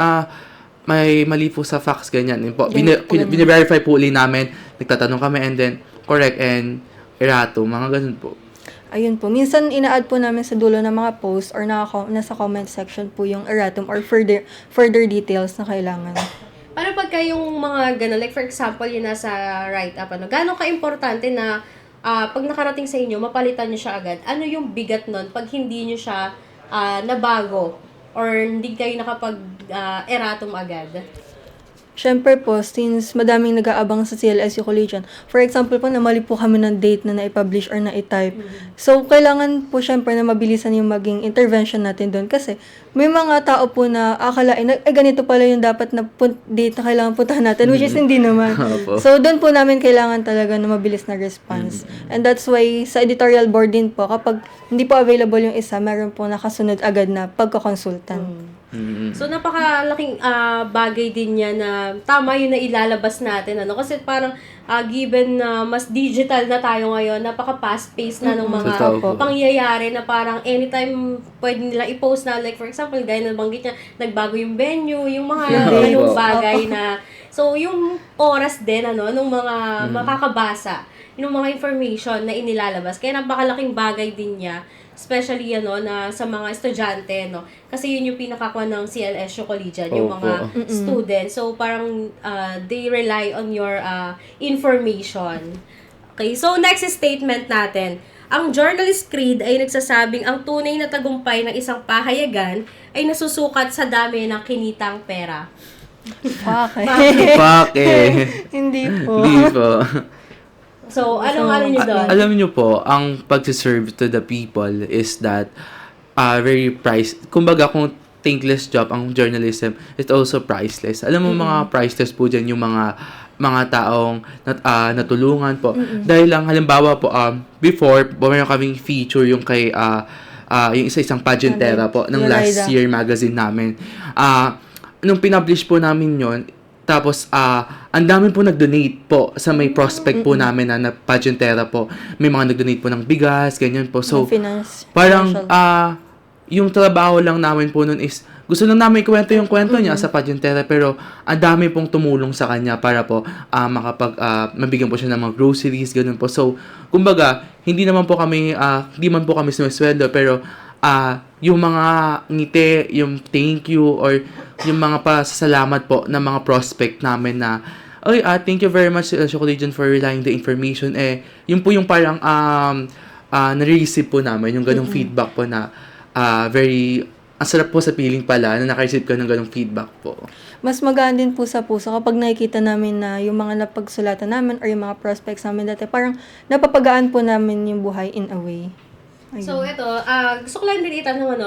may mali po sa facts, ganyan. Yun po, bine-verify po uli namin, nagtatanong kami, and then, correct and erratum, mga ganun po. Ayun po. Minsan, ina-add po namin sa dulo ng mga post or nasa comment section po yung erratum or further details na kailangan. Paano pagka yung mga gano'n, like for example, yung nasa write-up, gano'n ka-importante na pag nakarating sa inyo, mapalitan nyo siya agad? Ano yung bigat nun pag hindi nyo siya nabago or hindi kayo nakapag-erratum agad? Siyempre po, since madaming nag-aabang sa CLSU Collegian, for example po, namali po kami ng date na na-publish or na-type. So, kailangan po siyempre na mabilisan yung maging intervention natin doon kasi may mga tao po na akalain, ganito pala yung dapat na date na kailangan puntahan natin, which is hindi naman. So, doon po namin kailangan talaga na mabilis na response. And that's why sa editorial board din po, kapag hindi po available yung isa, meron po nakasunod agad na pagkakonsultan. So, napakalaking bagay din niya na tama yun na ilalabas natin. Kasi parang given na mas digital na tayo ngayon, napaka-fast-paced na ng mga pangyayari na parang anytime pwede nila i-post na, like for example, gaya na banggit niya, nagbago yung venue, yung mga ganung bagay na. So, yung oras din, nung mga makakabasa, yung mga information na inilalabas. Kaya napakalaking bagay din niya, especially na sa mga estudyante, kasi yun yung pinakakuha ng CLSU Collegian, yung mga students. So parang they rely on your information. Okay, so next statement natin. Ang journalist creed ay nagsasabing ang tunay na tagumpay ng isang pahayagan ay nasusukat sa dami ng kinitang pera. Hindi po. Hindi po. So, anong nyo doon? Alam nyo po, ang pag-serve to the people is that very kumbaga kung thankless job ang journalism, it's also priceless. Alam mo mga priceless po dyan yung mga taong natulungan po. Dahil lang, halimbawa po, before, mayroon kaming feature yung kay yung isang pageantera po ng last year magazine namin. Nung pinublish po namin yon, tapos, ang dami po nag-donate po sa may prospect po namin na pageantera po. May mga nag-donate po ng bigas, ganyan po. So, parang, yung trabaho lang namin po nun is, gusto lang namin ikwento yung kwento niya sa pageantera, pero ang dami pong tumulong sa kanya para po mabigyan po siya ng mga groceries, ganun po. So, kumbaga, hindi man po kami sumisweldo, pero yung mga ngiti, yung thank you, or yung mga pasasalamat po ng mga prospect namin na, thank you very much, CLSU Collegian, for relying the information. Yun po yung parang na-receive po namin, yung ganong feedback po na ang sarap po sa feeling pala na naka-receive ko ng ganong feedback po. Mas magaan din po sa puso kapag nakikita namin na yung mga napagsulatan namin or yung mga prospects namin dati, parang napapagaan po namin yung buhay in a way. So, ito, gusto ko lang din itanong,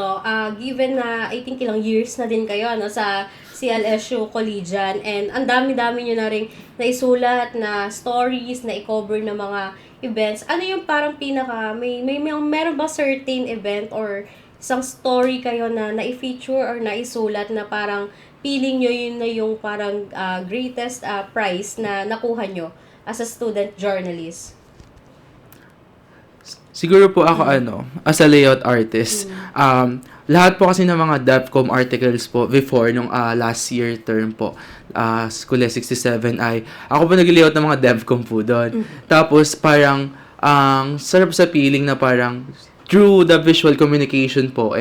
given na I think ilang years na din kayo sa CLSU Collegian, and ang dami-dami nyo na rin naisulat na stories, na i-cover ng mga events. Ano yung parang meron ba certain event or isang story kayo na na-feature or naisulat na parang feeling nyo yun na yung parang greatest prize na nakuha nyo as a student journalist? Siguro po ako as a layout artist. Lahat po kasi ng mga DevCom articles po before nung last year term po, School 67 ay ako po nag-layout ng mga DevCom po doon. Tapos parang sarap sa feeling na parang through the visual communication po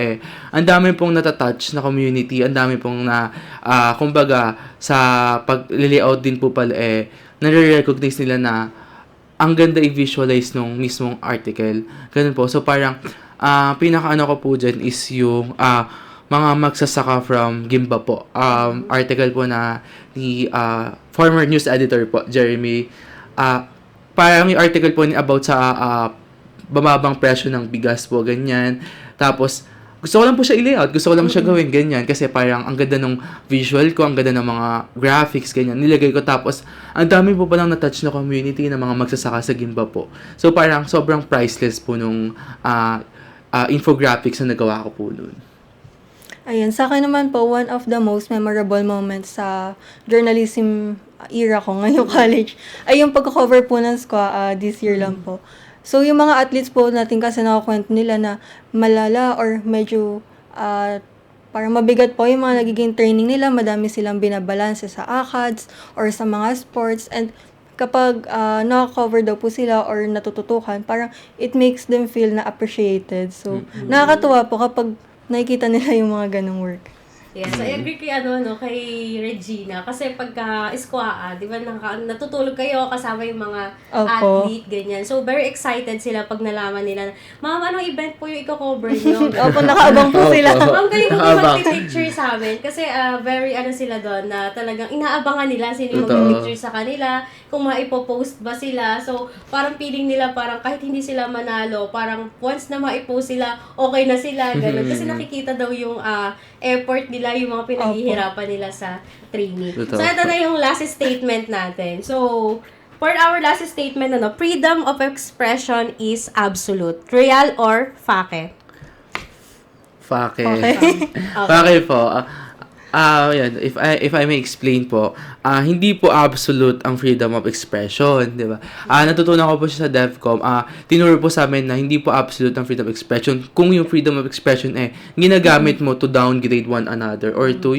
ang dami pong natatouch na community, ang dami pong kumbaga sa pag-layout din po pala nare-recognize nila na ang ganda i-visualize nung mismong article. Ganun po. So, parang, pinaka-ano ko po dyan is yung mga magsasaka from Gimba po. Article po na ni former news editor po, Jeremy. Parang yung article po about sa bababang presyo ng bigas po, ganyan. Tapos, gusto ko lang po siya i-layout. Gusto ko lang siya gawin, ganyan. Kasi parang ang ganda ng visual ko, ang ganda ng mga graphics, ganyan. Nilagay ko. Tapos, ang dami po palang na-touch na community ng mga magsasaka sa Gimba po. So, parang sobrang priceless po nung infographics na nagawa ko po noon. Ayun, sa akin naman po, one of the most memorable moments sa journalism era ko ngayong college ay yung pagka-cover po ng SQA this year lang po. So, yung mga athletes po natin kasi nakakwento nila na malala or medyo parang mabigat po yung mga nagiging training nila. Madami silang binabalanse sa ACADS or sa mga sports. And kapag naka-cover daw po sila or natututukan, parang it makes them feel na appreciated. So, nakakatuwa po kapag nakikita nila yung mga ganong work. Yes, I agree kay Regina. Kasi pagka SQA, di ba, natutulog kayo kasama yung mga Opo. athlete, ganyan. So, very excited sila pag nalaman nila, Ma'am, anong event po yung i-cover nyo? Opo, nakaabang po sila. Ma'am, kayo po mag-picture sa amin. Kasi very sila doon na talagang inaabangan nila sino yung mag-picture sa kanila, kung maipopost ba sila. So, parang feeling nila parang kahit hindi sila manalo, parang once na maipost sila, okay na sila, gano'n. Kasi nakikita daw yung effort nila, yung mga pinaghihirapan nila sa training. Totoo. So, ito na yung last statement natin. So, for our last statement, freedom of expression is absolute. Real or fake? Fake. Fake po. Yan, if I may explain po, hindi po absolute ang freedom of expression, di ba? Natutunan ko po siya sa DevCom, tinuro po sa amin na hindi po absolute ang freedom of expression kung yung freedom of expression ginagamit mo to downgrade one another or to,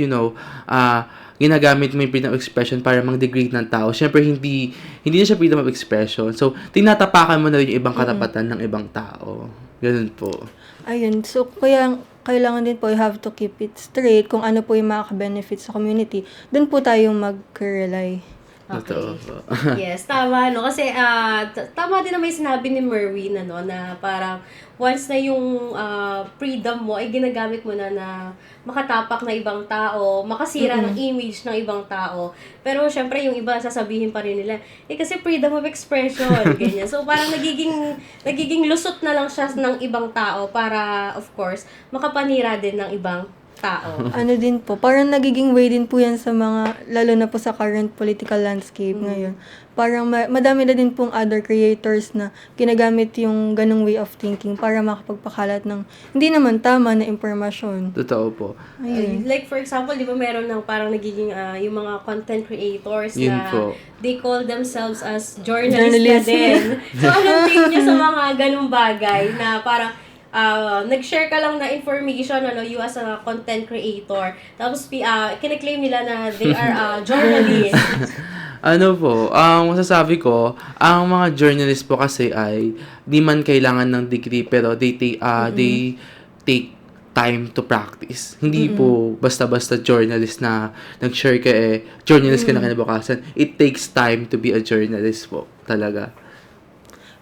ginagamit mo yung freedom of expression para mang-degrade ng tao. Siyempre, hindi na siya freedom of expression. So, tinatapakan mo na rin yung ibang karapatan ng ibang tao. Ganun po. Ayun, so kaya kailangan din po, you have to keep it straight kung ano po yung makaka-benefit sa community. Doon po tayo mag-rely. Totoo po. Yes, tama, no? Kasi, tama din na may sinabi ni Merwin, na parang once na yung freedom mo ay ginagamit mo na makatapak na ibang tao, makasira ng image ng ibang tao. Pero, syempre, yung iba, sasabihin pa rin nila, kasi freedom of expression, ganyan. So, parang nagiging lusot na lang siya ng ibang tao para, of course, makapanira din ng ibang tao. Ano din po, parang nagiging way din po yan sa mga, lalo na po sa current political landscape ngayon. Parang madami na din pong other creators na ginagamit yung ganung way of thinking para makapagpakalat ng hindi naman tama na impormasyon. Totoo po. Ayun. Like for example, di ba meron ng parang nagiging yung mga content creators Yun na po. they call themselves as journalists na din. So anong take nyo sa mga ganung bagay na parang nag-share ka lang na information, you as a content creator, tapos kiniklaim nila na they are journalists. Ano po, masasabi ko, ang mga journalist po kasi ay di man kailangan ng degree pero they take time to practice. Hindi po basta-basta journalist na nag-share ka journalist ka na kinabukasan. It takes time to be a journalist po, talaga.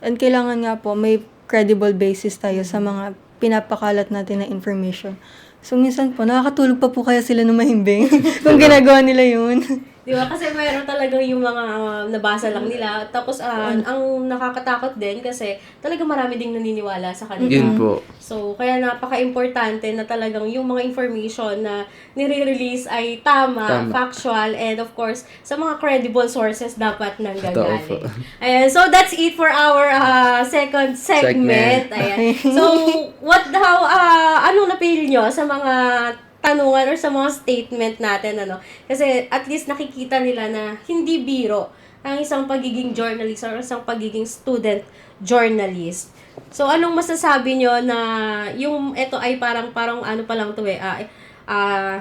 And kailangan nga po, may credible basis tayo sa mga pinapakalat natin na information. So, minsan po, nakakatulog pa po kaya sila ng mahimbing kung ginagawa nila yun. Di ba? Kasi meron talagang yung mga nabasa lang nila. Tapos, ang nakakatakot din kasi talaga marami ding naniniwala sa kanila. Yun po. So, kaya napaka-importante na talagang yung mga information na nire-release ay tama, factual, and of course, sa mga credible sources dapat nang gagaling. Ayan, so that's it for our second segment. Ayan. So, anong napili nyo sa mga tanungan or sa mga statement natin, ano? Kasi at least nakikita nila na hindi biro ang isang pagiging journalist or isang pagiging student journalist. So, anong masasabi nyo na yung ito ay parang ano pa lang to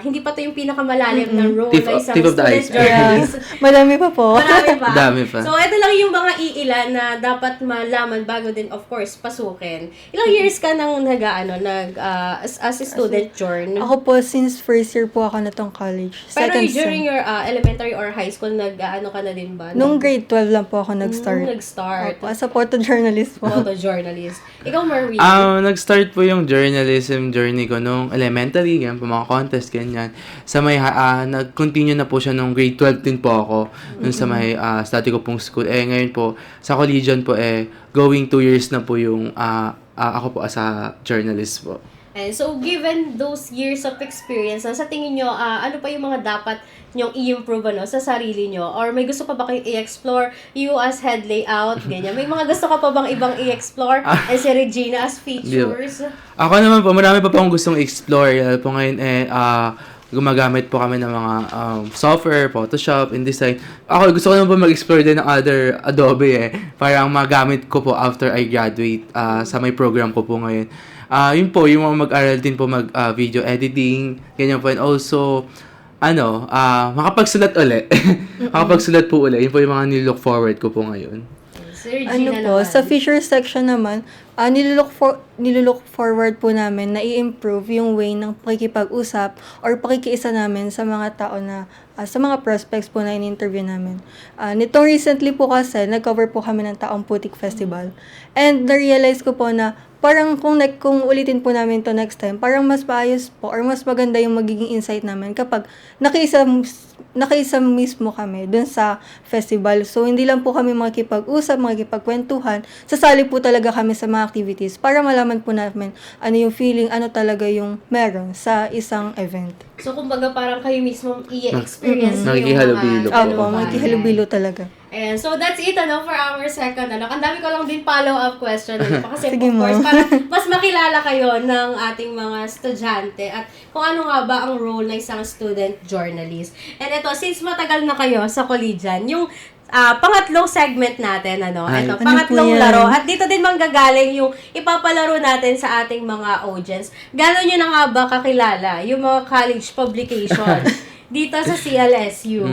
hindi pa to yung pinakamalalim na role Tip na isang of the student iceberg. journalist. Madami pa po. Marami pa. Dami pa. So, ito lang yung mga iilan na dapat malaman bago din, of course, pasukin. Ilang years ka nang as a student journ? Ako po, since first year po ako na tong college. Pero Second during sem. your elementary or high school, ka na din ba? Nung grade 12 lang po ako nag-start. Nag-start. Opo, as a photojournalist po. Photojournalist. Ikaw, Marvin? Nag-start po yung journalism journey ko nung elementary, ganyan po, mga contest, ganyan. Sa may, nag-continue na po siya nung grade 12 din po ako, dun sa may study ko pong school. Ngayon po, sa collegian po, going 2 years na po yung, ako po as a journalist po. And so, given those years of experience, sa tingin nyo, ano pa yung mga dapat nyong i-improve sa sarili nyo? Or may gusto pa ba kayong i-explore? You as head layout, ganyan. May mga gusto ka pa bang ibang i-explore? And si Regina as features? Ako naman po, marami pa akong gustong explore. Po ngayon, gumagamit po kami ng mga software, Photoshop, InDesign. Ako, gusto ko naman po mag-explore din ng other Adobe Parang magamit ko po after I graduate sa may program ko po ngayon. Yun po, yung mga mag-aral din po video editing, ganyan po. And also, makapagsulat ulit. Makapagsulat po ulit. Yun po yung mga nilook forward ko po ngayon. Si Regina Po, naman. sa feature section naman, nilook forward po namin na i-improve yung way ng pakikipag-usap or pakikiisa namin sa mga tao na, sa mga prospects po na in-interview namin. Nitong recently po kasi, nag-cover po kami ng Taong Putik Festival. And na-realize ko po na parang kung ulitin po namin to next time, parang mas maayos po or mas maganda yung magiging insight namin kapag nakiisa mismo kami dun sa festival. So, hindi lang po kami makikipag-usap, makikipagkwentuhan. Sasali po talaga kami sa mga activities para malaman po namin ano yung feeling, ano talaga yung meron sa isang event. So, kumbaga parang kayo mismo i-experience yung Nakikihalubilo po. Opo, makikihalubilo talaga. And so, that's it, for our second, Ang dami ko lang din follow-up question, Kasi, Sige of mo. course, para mas makilala kayo ng ating mga estudyante at kung ano nga ba ang role ng isang student journalist. And ito, since matagal na kayo sa collegian, yung pangatlong segment natin, Ay. Ito, Ano pangatlong po yan? laro. At dito din manggagaling yung ipapalaro natin sa ating mga audience. Gano'n nyo na nga ba kakilala yung mga college publication dito sa CLSU?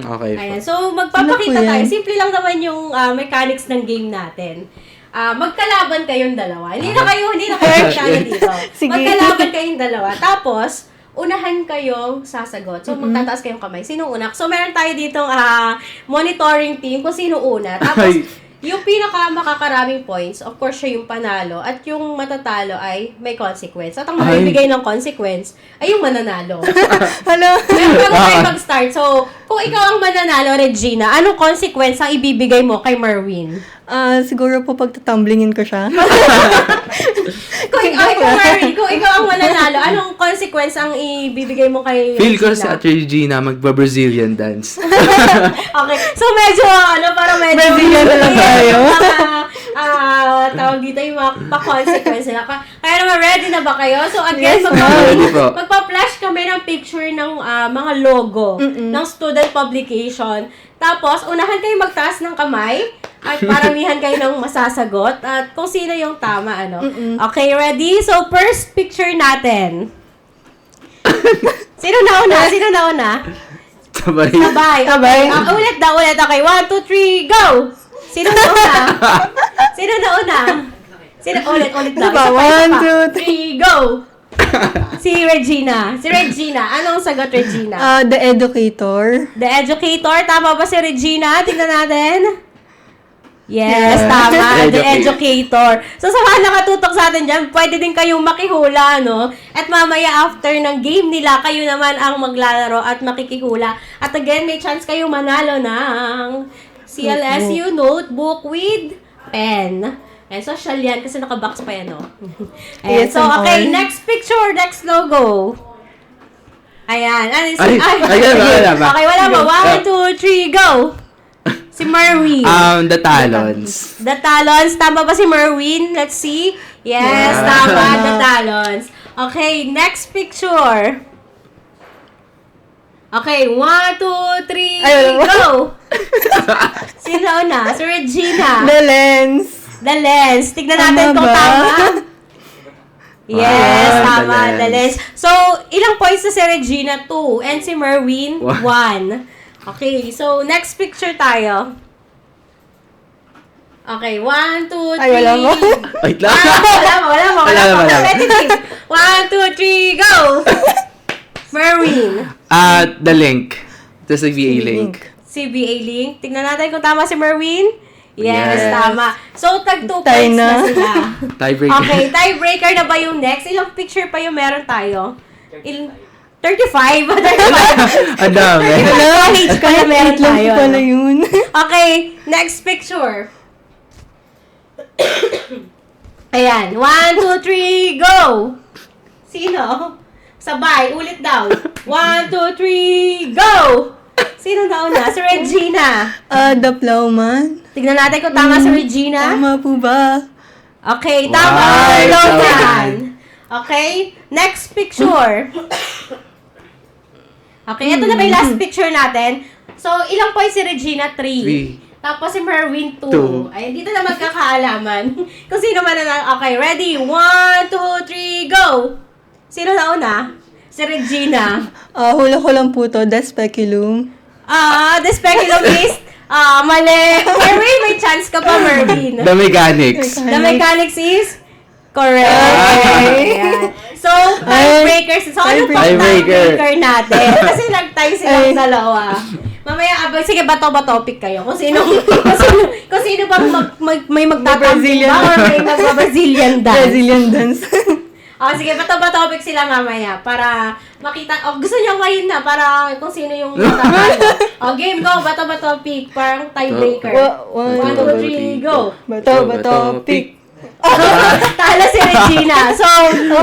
Okay po. Ayan. So, magpapakita Ano po yan? tayo. Simple lang naman yung mechanics ng game natin. Magkalaban kayong dalawa. Hindi na kayo magkano dito. Sige. Magkalaban kayong dalawa. Tapos, unahan kayong sasagot. So, magtataas kayong kamay. Sino una? So, meron tayo ditong monitoring team kung sino una. Tapos, Ay. yung pinaka makakaraming points, of course, siya yung panalo. At yung matatalo ay may consequence. At ang magbibigay ng consequence ay yung mananalo. Hello? Meron bago tayo mag-start. So, kung ikaw ang mananalo, Regina, anong consequence ang ibibigay mo kay Marwin? Siguro po pagtatumblingin ko siya. Kung ikaw ang mananalo, anong consequence ang ibibigay mo kay Feel ko Regina? si Ate Regina magba-Brazilian dance. Okay. So, medyo, parang medyo... Brazilian na lang tayo. Tawag dito yung mga pa-consequence nila. Kaya naman, ready na ba kayo? So, again, Yes, Ready po. magpa-flash kami ng picture ng mga logo ng student publication. Tapos, unahan kayo magtaas ng kamay at paramihan kayo ng masasagot at kung sino yung tama, Okay, ready? So, first picture natin. Sino nauna? Sabay. Sabay. Ulit. Okay, 1, 2, 3, go! Sino nauna? Ulit daw. Diba? Isa pa. 1, 2, 3, go! Si Regina. Anong sagot, Regina? The Educator. The Educator. Tama ba si Regina? Tingnan natin. Yes, tama. The Educator. Educator. So, sa mga nakatutok sa atin dyan, pwede din kayong makihula, no? At mamaya after ng game nila, kayo naman ang maglalaro at makikihula. At again, may chance kayong manalo ng CLSU notebook with pen. And social yan, kasi nakabox pa yan, no? Ayan. Yes, So, and okay, all. next picture, next logo. Ayan. Ay, wala ba? Okay, wala ba? 1, 2, 3, go! Si Marwin. The Talons. The Talons. Tama ba si Marwin? Let's see. Yes, Yeah. tama. The Talons. Okay, next picture. Okay, 1, 2, 3, Ay, wala ba? go! Sino una? Si Regina. The lens. The Lens. Tignan natin Tama kung ba? tama. Yes, Wow, tama. The The Lens. Lens. So, ilang points na si Regina? 2. And si Merwin? 1. Okay, so next picture tayo. Okay, 1, 2, 3. Ay, wala mo. Wait lang. Wala mo. Wala mo. Repetitive. 1, 2, 3, go! Merwin. The Link. Ito sa VA Link. CBA Link. Tignan natin kung tama si Merwin. Yes, Yes. tama. So, tag 2 Tayo points na na. sila. Tiebreaker. Okay, tiebreaker na ba yung next? Ilang picture pa yung meron tayo? 35? 35. Ang dami. College pa na meron Lang tayo. pala yun. Okay, next picture. Ayan. 1, 2, 3, go! Sino? Sabay, ulit daw. 1, 2, 3, go! Sino nauna? Si Regina. The plowman. Tignan natin kung tama si Regina. Tama po ba? Okay, tama. Wow, Logan. Okay, next picture. Okay, ito na ba yung last picture natin? So, ilang points si Regina? 3. Tapos si Merwin, 2. Two. Ay, dito na magkakaalaman. Kung sino man na. Okay, ready? 1, 2, 3, go! Sino na una? Si Regina. Hula ko lang po to. The speculum. The speculum is, mali. Merwin, may chance ka pa, Merwin. The Mechanics. The mechanics is correct. Ay. Ayan. So, tiebreakers. So, ano pang Tiebreaker. tiebreaker natin? Kasi nag-tie silang dalawa. Mamaya, sige, bato ba topic kayo? Kung sino bang may magtatampo Brazilian. ba or may mag-Brazilian dance? Brazilian dance. Sige, bato ba topic sila mamaya para makita. Gusto niyo ngayon na para kung sino yung matatalo. Game, go. Bato ba topic? Parang tiebreaker. 1, 2, 3, go. Bato, pick. Talo si Regina. So,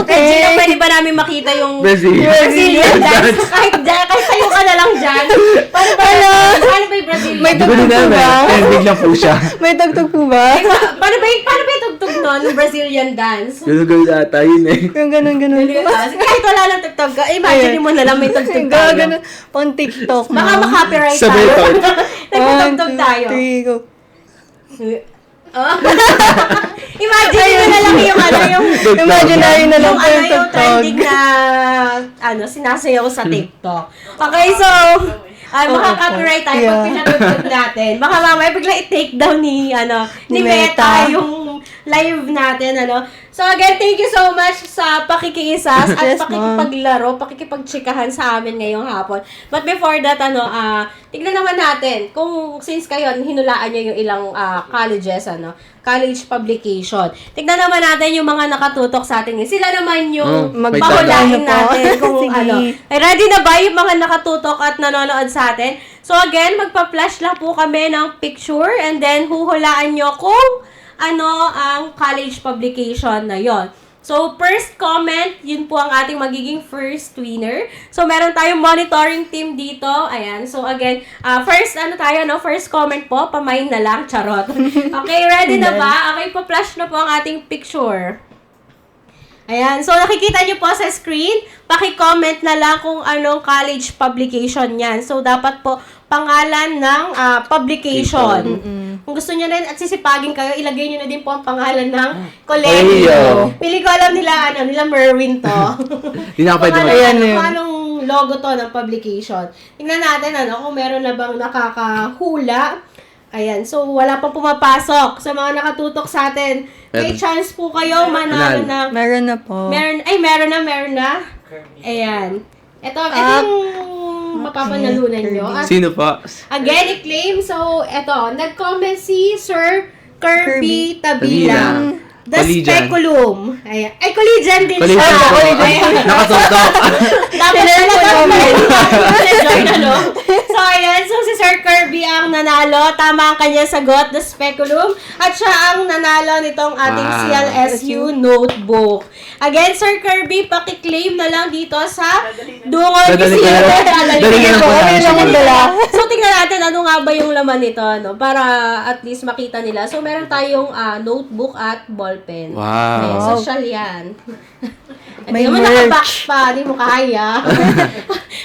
Regina, pwede ba namin makita yung Brazilian dance? Kahit tayo ka na lang dyan. Paano ba yung Brazilian May Hindi ko dance? din alam. Trending lang po siya. May tugtog po ba? Paano ba yung tugtog nun, ng Brazilian dance? Ganun ata yun eh. Yung ganun. Kahit wala lang tugtog ka, imagine mo na lang may tugtog tayo. Ganun. Pang TikTok. Baka makapiright Sabay tayo. tayo. Nagtutugtog tayo. 1, 2, 3, go. Imagine nyo na lang yung Imaginary na lang yung po yung yung tugtog. trending na sinasayaw sa TikTok. Okay, so makaka-copyright tayo pag Yeah. pinatugtog natin. Baka mamaya bigla i-take down ni Ni Meta Meta. yung live natin, So again, thank you so much sa pakikiisas at Yes, pakikipaglaro, pakikipagtsikahan sa amin ngayong hapon. But before that, tignan naman natin kung since kayo, hinulaan nyo yung ilang colleges, college publication. Tignan naman natin yung mga nakatutok sa atin. Sila naman yung may mahulain tanong. natin kung Sige. Ready na ba yung mga nakatutok at nanonood sa atin? So again, magpa-flash lang po kami ng picture and then huhulaan nyo kung ang college publication na yon. So, first comment, yun po ang ating magiging first winner. So, meron tayong monitoring team dito. Ayan. So, again, first, first comment po, pamain na lang, charot. Okay, ready na ba? Okay, pa-flash na po ang ating picture. Ayan. So, nakikita nyo po sa screen, paki-comment na lang kung anong college publication yan. So, dapat po pangalan ng publication. Kung gusto nyo rin at sisipagin kayo, ilagay nyo na din po ang pangalan ng kolehiyo. Pili ko alam nila, nila Merwin to. Hindi na ako pwede Kung anong logo to ng publication. Tingnan natin, kung meron na bang nakakahula. Ayan, so wala pa pumapasok sa mga nakatutok sa atin. May chance po kayo manalo ng... Meron na po. Meron na. Ayan. Ito yung mapapanalunan nyo. At Sino po? again, i-claim. So, eto, nag-comment si Sir Kirby Tabilang. The Collegian. Speculum. Ayan. Ay, Collegian din Collegian siya. po. Ayan. Nakatutok. Dapat ano? So, ayan. So, si Sir Kirby ang nanalo. Tama ang kanya sagot, the speculum. At siya ang nanalo nitong ating Wow. CLSU notebook. Again, Sir Kirby, pakiklaim na lang dito sa dungol. Dadali ka lang. Dali ka lang po namin. So, tingnan natin ano nga ba yung laman nito, ano, para at least makita nila. So, meron tayong notebook at ballpen. Wow. Ayan, social yan. May Hindi mo merch. nakabox pa, di mo kaya.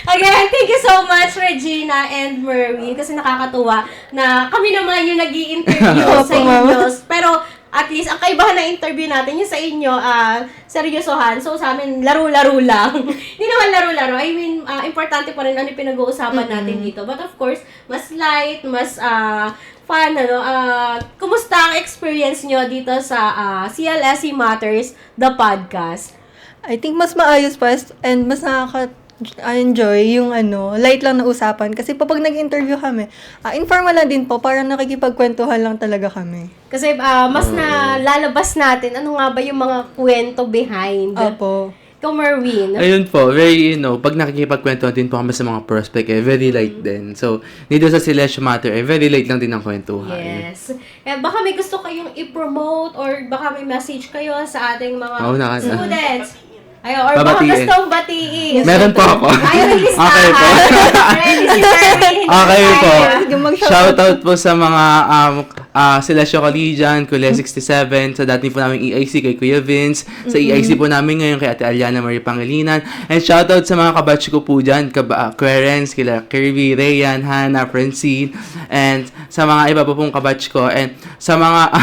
Again, thank you so much, Regina and Merwin, kasi nakakatuwa na kami naman yung nag-i-interview sa inyo. Pero, at least, ang kaibahan na interview natin, yung sa inyo, seryosohan. So, sa amin, laro-laro lang. Hindi naman laro-laro. I mean, importante pa rin ano yung pinag-uusapan natin dito. But of course, mas light, mas fun, ano. Kumusta ang experience nyo dito sa CLSE Matters, the podcast? I think mas maayos pa and mas nakaka-enjoy yung light lang na usapan. Kasi pag nag-interview kami, informal lang din po, parang nakikipagkwentuhan lang talaga kami. Kasi mas na lalabas natin, ano nga ba yung mga kwento behind? Opo. Ikaw, Merwin. Ayun po, very, pag nakikipagkwento din po kami sa mga prospect, very light din. So, dito sa CLSU Matter, very light lang din ang kwentuhan. Yes. Baka may gusto kayong i-promote or baka may message kayo sa ating mga students. Or baka Babatiin. gustong batiin. Meron po ako. Ayaw yung listahan. Okay po. Ready si Merwin. Okay po. Sige, mag-shoutout. Shoutout po sa mga CLSU Collegian, Kuya 67, sa dati po namin EIC kay Kuya Vince, sa EIC po namin ngayon kay Ate Aliana Marie Pangilinan, and shoutout sa mga kabatch ko po dyan, Clarence, kila Kirby, Rayan, Hannah, Francine, and sa mga iba po pong kabatch ko, and sa mga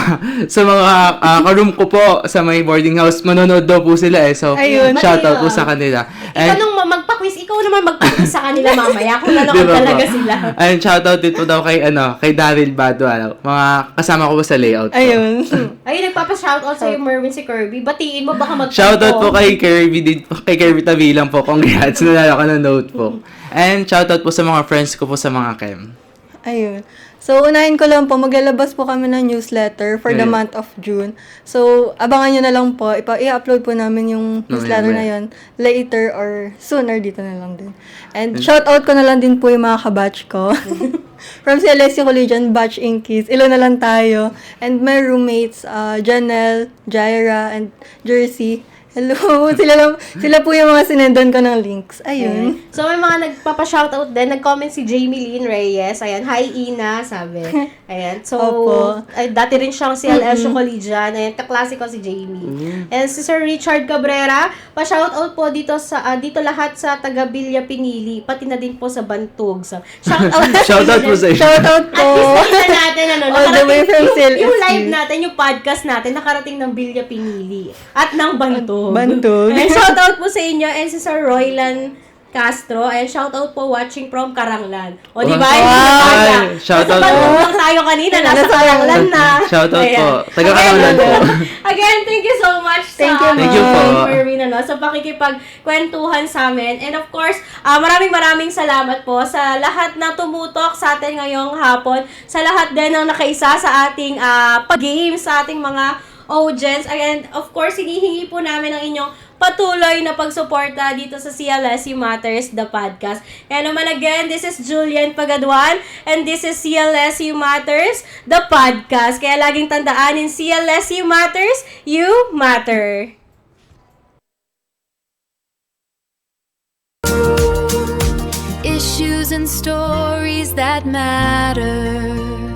karoom ko po sa may boarding house, manonood daw po sila so Ayun. shoutout po sa kanila. Ikaw nung magpa-quiz, ikaw naman magpa-quiz sa kanila mamaya kung nanood Diba talaga po? sila. And shoutout din po daw kay Daryl Bado, mga kasama ko po sa layout po. Ayun. Ay, nagpapa-shoutout sa'yo, Merwin, si Kirby. Batiin mo, baka mag-punto. Shoutout po kay Kirby din po, kay Kirby Tabilang po. Congrats, nanalo ka ng notebook. And shoutout po sa mga friends ko po sa mga chem. Ayun. So, unahin ko lang po, maglalabas po kami ng newsletter for the Ayun. month of June. So, abangan nyo na lang po. I-upload po namin yung newsletter na yun later or sooner dito na lang din. And shoutout ko na lang din po yung mga kabatch ko. From CLSU Collegian, Batch Inkies. Ilo na lang tayo. And my roommates, Janelle, Jaira, and Jersey. Hello, sila po yung mga sinendan ko ng links. Ayun. So, may mga nagpapa-shoutout din. Nag-comment si Jamie Lynn Reyes. Ayan, hi Ina, sabi. Ayan. So, Opo. dati rin siyang CLSU Collegian. Ayan, kaklase ko si Jamie. And si Sir Richard Cabrera, pa-shoutout po dito lahat sa taga Villa Pinili, pati na din po sa Bantog. So, Shoutout po sa inyo. Shoutout po. At least nakita natin, All the way from yung CLSU. live natin, yung podcast natin, nakarating ng Villa Pinili. At ng Bantog. Bantog. And shoutout po sa inyo and si Sir Roylan Castro. And shoutout po watching from Karanglan. O, di ba? Wow. Hindi na kaya. Shoutout Nasa Bantog po. lang tayo kanina. Nasa Karanglan na. Shoutout Ayan. po. Taga Karanglan po. Again, thank you so much Thank you, Thank you po. Merwin, sa pakikipagkwentuhan sa amin. And of course, maraming salamat po sa lahat na tumutok sa atin ngayong hapon. Sa lahat din ng nakaisa sa ating pag-games, sa ating mga audience. And of course, hinihingi po namin ang inyong patuloy na pagsuporta dito sa CLSU Matters, the podcast. And naman again, this is Julian Pagaduan and this is CLSU Matters, the podcast. Kaya laging tandaan, in CLSU Matters, you matter. Issues and stories that matter.